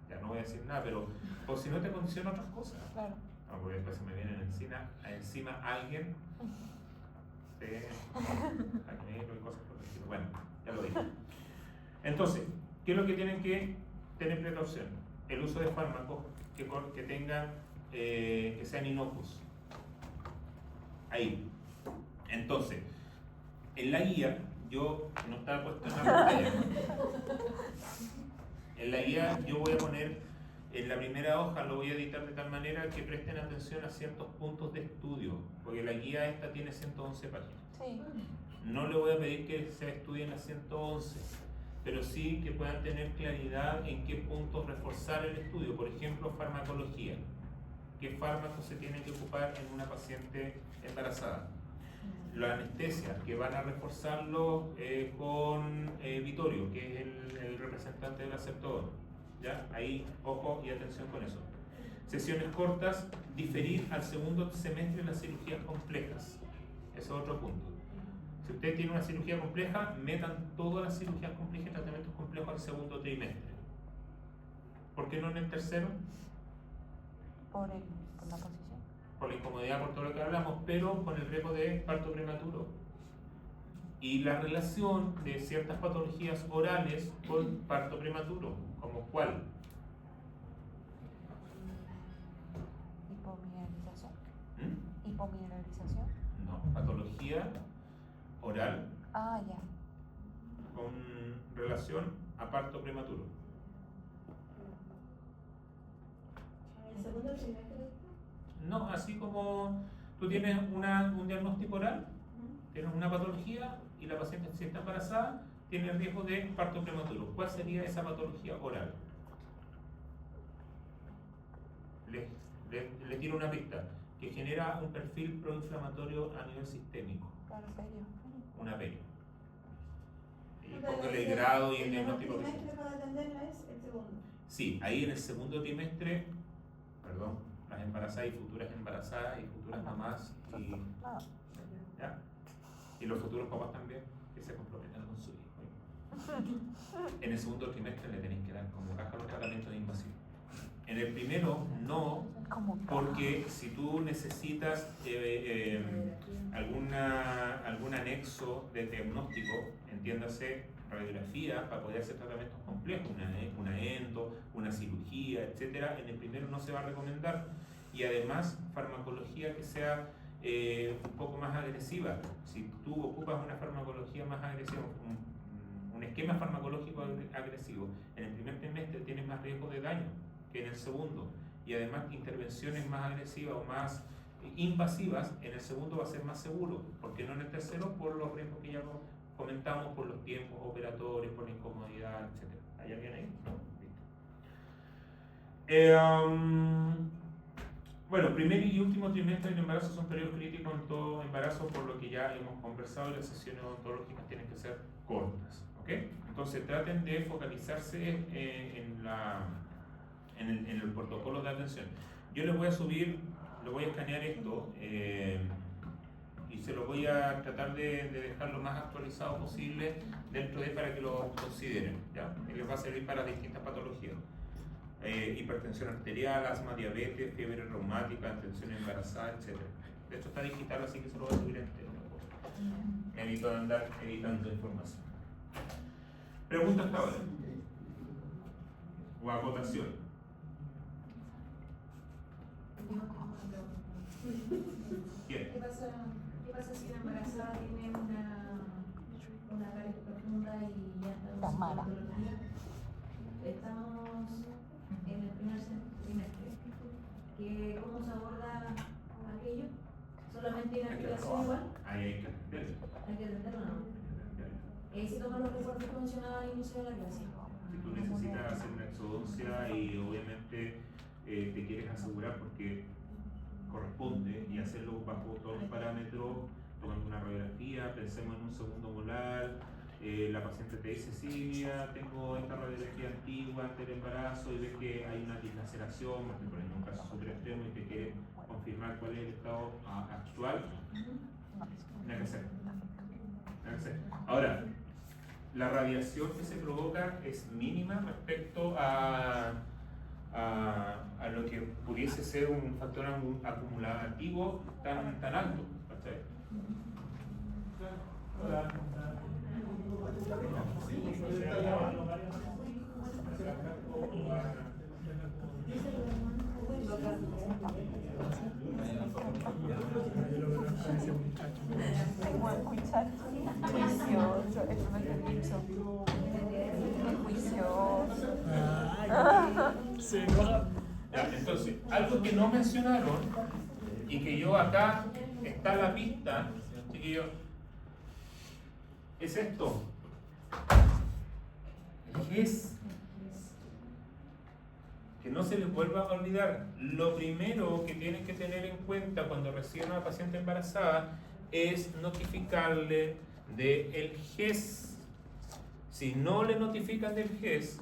A: ya no voy a decir nada, pero o si no te condiciona otras cosas.
D: Claro.
A: No, porque después se me viene encima alguien de acné y cosas por el estilo. Bueno, ya lo dije. Entonces, ¿Qué es lo que tienen que tener precaución? El uso de fármacos que tengan, que sean inocuos. Ahí. Entonces, en la guía, yo no estaba puesto en la pantalla. En la guía yo voy a poner, en la primera hoja lo voy a editar de tal manera que presten atención a ciertos puntos de estudio, porque la guía esta tiene 111 páginas.
D: Sí.
A: No le voy a pedir que se estudien las 111, pero sí que puedan tener claridad en qué puntos reforzar el estudio. Por ejemplo, farmacología. ¿Qué fármacos se tienen que ocupar en una paciente embarazada? La anestesia, que van a reforzarlo con Vittorio, que es el representante del aceptador. ¿Ya? Ahí, ojo y atención con eso. Sesiones cortas, diferir al segundo semestre las cirugías complejas. Ese es otro punto. Si usted tiene una cirugía compleja, metan todas las cirugías complejas y tratamientos complejos al segundo trimestre. ¿Por qué no en el tercero?
D: Por la posición.
A: Por la incomodidad, por todo lo que hablamos, pero con el riesgo de parto prematuro. Y la relación de ciertas patologías orales con parto prematuro, ¿como cuál?
D: Hipomineralización.
A: ¿Mm?
D: Hipomineralización.
A: No, patología oral
D: Ah, ya.
A: con relación a parto prematuro.
C: ¿El segundo trimestre?
A: No, así como tú tienes un diagnóstico oral, tienes una patología y la paciente, si está embarazada, tiene riesgo de parto prematuro. ¿Cuál sería esa patología oral? Le tiro una pista, que genera un perfil proinflamatorio a nivel sistémico,
D: Claro, serio.
A: una perio. Y póngale el grado y el diagnóstico que sea.
B: ¿El trimestre para atenderla es el segundo?
A: Sí, ahí en el segundo trimestre, perdón, las embarazadas y futuras mamás y,
D: Ah,
A: ¿ya? Y los futuros papás también, que se comprometan con su hijo. En el segundo trimestre le tenéis que dar como caja los tratamientos de invasión. En el primero no,
D: como
A: porque si tú necesitas algún anexo de diagnóstico, entiéndase radiografía, para poder hacer tratamientos complejos, una endo, una cirugía, etcétera, en el primero no se va a recomendar. Y además, farmacología que sea un poco más agresiva. Si tú ocupas una farmacología más agresiva, un esquema farmacológico agresivo, en el primer trimestre tienes más riesgo de daño que en el segundo. Y además, intervenciones más agresivas o más invasivas, en el segundo va a ser más seguro. ¿Por qué no en el tercero? Por los riesgos que ya comentamos, por los tiempos operatorios, por la incomodidad, etc. ¿Hay alguien ahí? No. Listo. Bueno, primer y último trimestre del embarazo son periodos críticos en todo embarazo, por lo que ya hemos conversado, y las sesiones odontológicas tienen que ser cortas, ¿ok? Entonces traten de focalizarse en el protocolo de atención. Yo les voy a subir, les voy a escanear esto y se lo voy a tratar de dejar lo más actualizado posible dentro de para que lo consideren, ¿ya? Y les va a servir para distintas patologías. Hipertensión arterial, asma, diabetes, fiebre reumática, tensión embarazada, etc. De hecho está digital, así que se lo voy a subir entero. Evito de andar editando información. ¿Preguntas hasta ahora? ¿O acotación? ¿Quién?
C: ¿Qué pasa si una embarazada tiene una caries profunda y ya está
D: Tamara.
C: Estamos en el primer trimestre. ¿Cómo se aborda aquello? ¿Solamente inactivación igual?
A: Ahí hay que atenderlo.
C: ¿Hay que atenderlo o no? Se toman los reportes que mencionaba al inicio de la clase.
A: Si tú necesitas hacer una exodoncia y obviamente te quieres asegurar porque corresponde y hacerlo bajo todos los parámetros, tomando una radiografía, pensemos en un segundo molar, la paciente te dice, sí, mira, tengo esta radiografía antigua antes del embarazo y ves que hay una dislaceración, porque por ejemplo un caso súper extremo y te quiere confirmar cuál es el estado actual, nada que hacer. Nada que hacer. Ahora, la radiación que se provoca es mínima respecto a lo que pudiese ser un factor acumulativo tan alto. ¿Cachai? Hola.
D: Permiso. Juicioso.
E: Ay, se enoja.
A: Ya, entonces, algo que no mencionaron y que yo acá está la pista, chiquillos, es esto. Es que no se les vuelva a olvidar. Lo primero que tienen que tener en cuenta cuando reciben a una paciente embarazada es notificarle del GES. Si no le notifican del GES,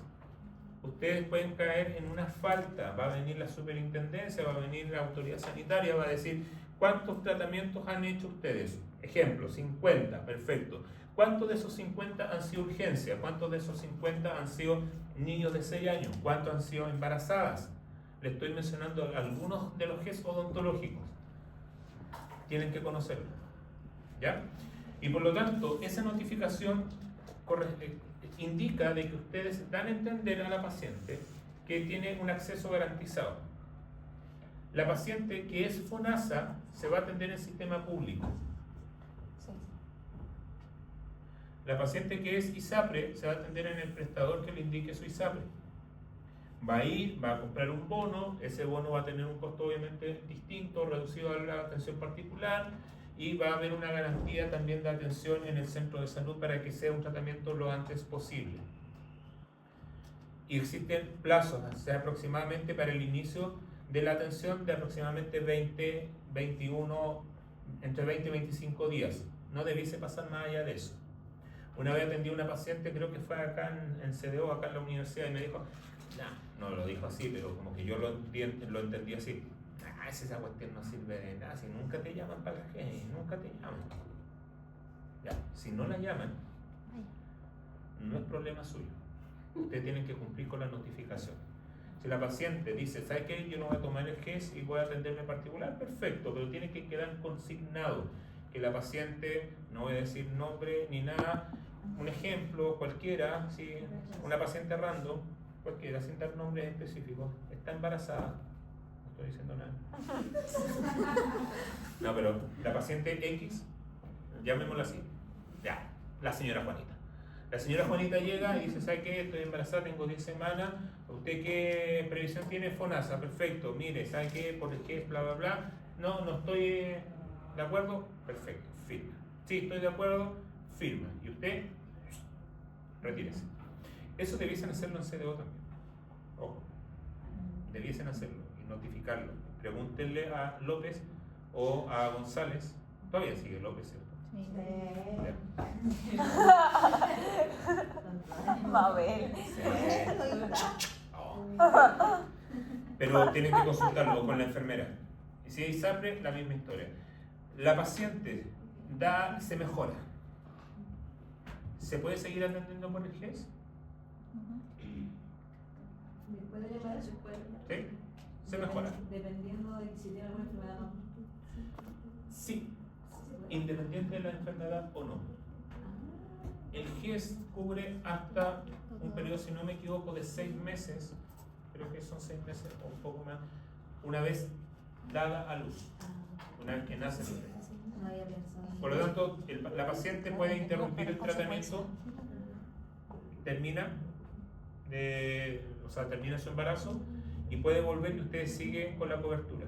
A: ustedes pueden caer en una falta. Va a venir la superintendencia, va a venir la autoridad sanitaria, va a decir ¿cuántos tratamientos han hecho ustedes? Ejemplo, 50, perfecto. ¿Cuántos de esos 50 han sido urgencia? ¿Cuántos de esos 50 han sido niños de 6 años? ¿Cuántos han sido embarazadas? Les estoy mencionando algunos de los GES odontológicos. Tienen que conocerlo, ¿ya? Y por lo tanto, esa notificación indica de que ustedes dan a entender a la paciente que tiene un acceso garantizado. La paciente que es FONASA se va a atender en el sistema público. La paciente que es ISAPRE se va a atender en el prestador que le indique su ISAPRE. Va a ir, va a comprar un bono, ese bono va a tener un costo obviamente distinto, reducido a la atención particular, y va a haber una garantía también de atención en el centro de salud para que sea un tratamiento lo antes posible. Y existen plazos, o sea, aproximadamente para el inicio de la atención de aproximadamente entre 20 y 25 días. No debiese pasar más allá de eso. Una vez atendí a una paciente, creo que fue acá en CDO, acá en la universidad, y me dijo, no lo dijo así, pero como que yo lo entendí así. Esa cuestión no sirve de nada, si nunca te llaman para la gente, nunca te llaman. Ya, si no la llaman, no es problema suyo. Ustedes tienen que cumplir con la notificación. Si la paciente dice, ¿sabe qué? Yo no voy a tomar el GES y voy a atenderme en particular, perfecto, pero tiene que quedar consignado que la paciente, no voy a decir nombre ni nada, un ejemplo cualquiera, si una paciente random, cualquiera, sin dar nombres específicos, está embarazada, no estoy diciendo nada. No, pero la paciente X, llamémosla así, ya, la señora Juanita. La señora Juanita llega y dice, ¿sabe qué? Estoy embarazada, tengo 10 semanas, ¿usted qué previsión tiene? FONASA, perfecto, mire, ¿sabe qué? Por el que es bla bla bla, no estoy de acuerdo, perfecto, firma. Sí, estoy de acuerdo, firma. Y usted, retírese. Eso debiesen hacerlo en CDO también. Ojo, debiesen hacerlo y notificarlo. Pregúntenle a López o a González. Todavía sigue López, ¿cierto?
D: Mabel.
A: Pero tienen que consultarlo con la enfermera. Y si hay ISAPRE, la misma historia. La paciente se mejora. ¿Se puede seguir atendiendo por el GES?
C: Después del embarazo puede.
A: Sí, se mejora.
C: Dependiendo de si tiene alguna enfermedad o no.
A: Sí, independiente de la enfermedad o no. El GES cubre hasta un periodo, si no me equivoco, de 6 meses, creo que son 6 meses o un poco más, una vez dada a luz, una vez que nace el bebé.
C: No había pensado.
A: Por lo tanto, la paciente puede interrumpir el tratamiento, termina su embarazo y puede volver y usted sigue con la cobertura.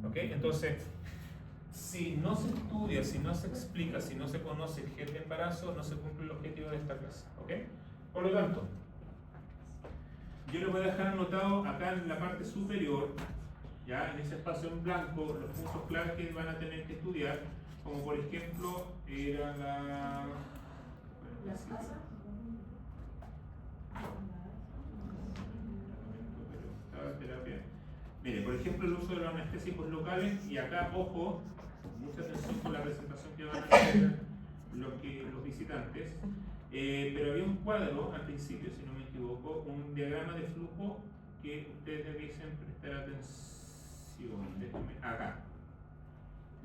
A: ¿Ok? Entonces, si no se estudia, si no se explica, si no se conoce el GES de embarazo, no se cumple el objetivo de esta clase. ¿Ok? Por lo tanto, yo les voy a dejar anotado acá en la parte superior, ya en ese espacio en blanco, los puntos claves que van a tener que estudiar, como por ejemplo, era
C: ¿Las pasas?
A: terapia. Mire, por ejemplo, el uso de los anestésicos locales, y acá, ojo, mucha atención con la presentación que van a hacer los visitantes, pero había un cuadro al principio, si no me equivoco, un diagrama de flujo que ustedes debiesen prestar atención. Déjenme, acá.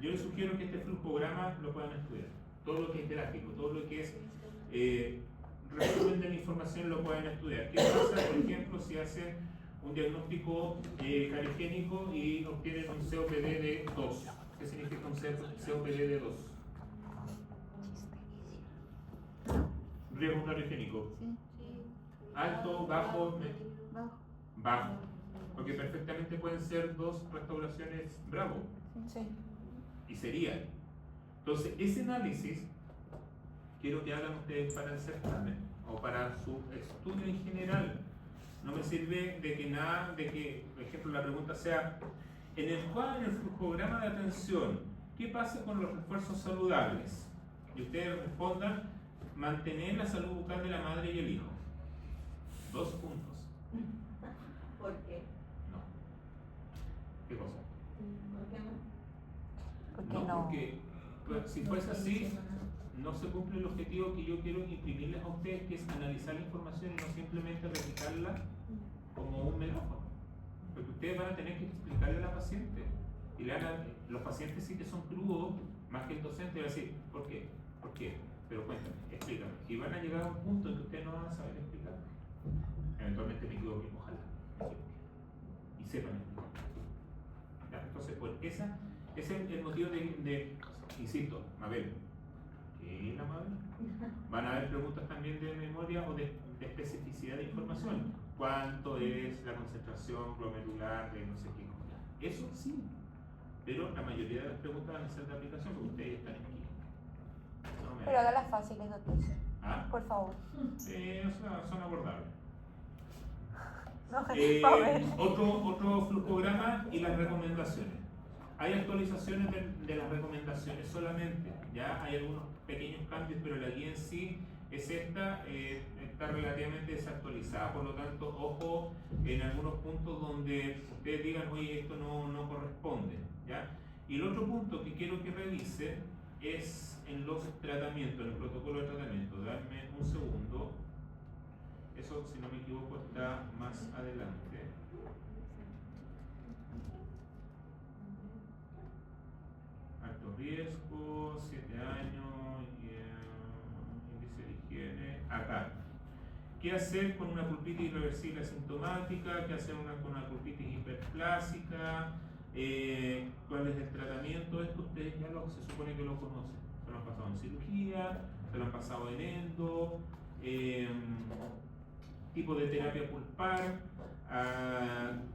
A: Yo les sugiero que este flujograma lo puedan estudiar. Todo lo que es gráfico, todo lo que es resumen de la información lo pueden estudiar. ¿Qué pasa, por ejemplo, si hacen un diagnóstico caligénico y obtienen un COPD de 2? ¿Qué significa un COPD de 2? riesgo cardiogénico.
B: Sí,
A: Alto, bajo,
B: bajo.
A: bajo. Porque perfectamente pueden ser 2 restauraciones Bravo.
D: Sí.
A: Y serían. Entonces, ese análisis quiero que hagan ustedes para el certamen o para su estudio en general. No me sirve de que nada, de que, por ejemplo, la pregunta sea, en el flujograma de atención, ¿qué pasa con los refuerzos saludables? Y ustedes respondan, mantener la salud bucal de la madre y el hijo. 2 puntos.
C: ¿Por qué?
A: No. ¿Qué cosa?
C: ¿Por qué no?
D: Porque
A: No,
D: no.
A: porque pues, si fuese así, no se cumple el objetivo que yo quiero imprimirles a ustedes, que es analizar la información y no simplemente replicarla como un megáfono. Porque ustedes van a tener que explicarle a la paciente. Y los pacientes sí que son crudos, más que el docente, va a decir, ¿por qué? ¿Por qué? Pero cuéntame, explícame. Y van a llegar a un punto en que ustedes no van a saber explicar. Eventualmente me equivoque, ojalá. Y sepan explicar. ¿Ya? Entonces, pues ese es el motivo de insisto, Mabel. ¿Qué es la Mabel? Van a haber preguntas también de memoria o de especificidad de información. ¿Cuánto es la concentración glomerular de no sé qué cosa? Eso sí. Pero la mayoría de las preguntas van a ser de aplicación porque ustedes están aquí. No me-
D: Pero hágalas fáciles, doctor.
A: ¿Ah?
D: Por favor.
A: Son abordables.
D: No, a ver.
A: Otro flujograma y las recomendaciones. Hay actualizaciones de las recomendaciones solamente, ya hay algunos pequeños cambios, pero la guía en sí es esta, está relativamente desactualizada, por lo tanto, ojo en algunos puntos donde ustedes digan, oye, esto no corresponde, ¿ya? Y el otro punto que quiero que revisen es en los tratamientos, en el protocolo de tratamiento. Dame un segundo. Eso, si no me equivoco, está más adelante. Alto riesgo, 7 años, índice de higiene. Acá. ¿Qué hacer con una pulpitis irreversible asintomática? ¿Qué hacer con una pulpitis hiperplásica? ¿Cuál es el tratamiento? Esto ustedes ya se supone que lo conocen. Se lo han pasado en cirugía, se lo han pasado en endo, tipo de terapia pulpar,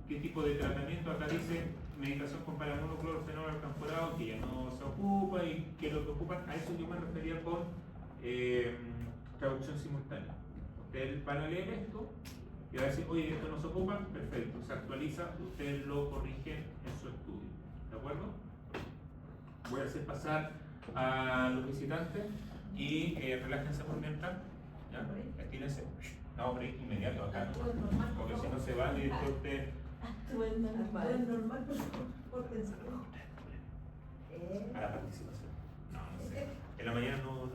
A: qué tipo de tratamiento. Acá dice medicación con paramonoclorofenol alcanforado, que ya no se ocupa, y que lo que ocupan, a eso yo me refería con traducción simultánea. Ustedes van a leer esto y van a decir, oye, esto no se ocupa, perfecto, se actualiza, ustedes lo corrigen en su estudio. ¿De acuerdo? Voy a hacer pasar a los visitantes y relájense por mientras. ¿Ya? Estírense. No, break inmediato acá, ¿no? Porque si no se van y después ustedes.
C: Actúen normal, por pensar.
A: A la participación. No sé. En la mañana no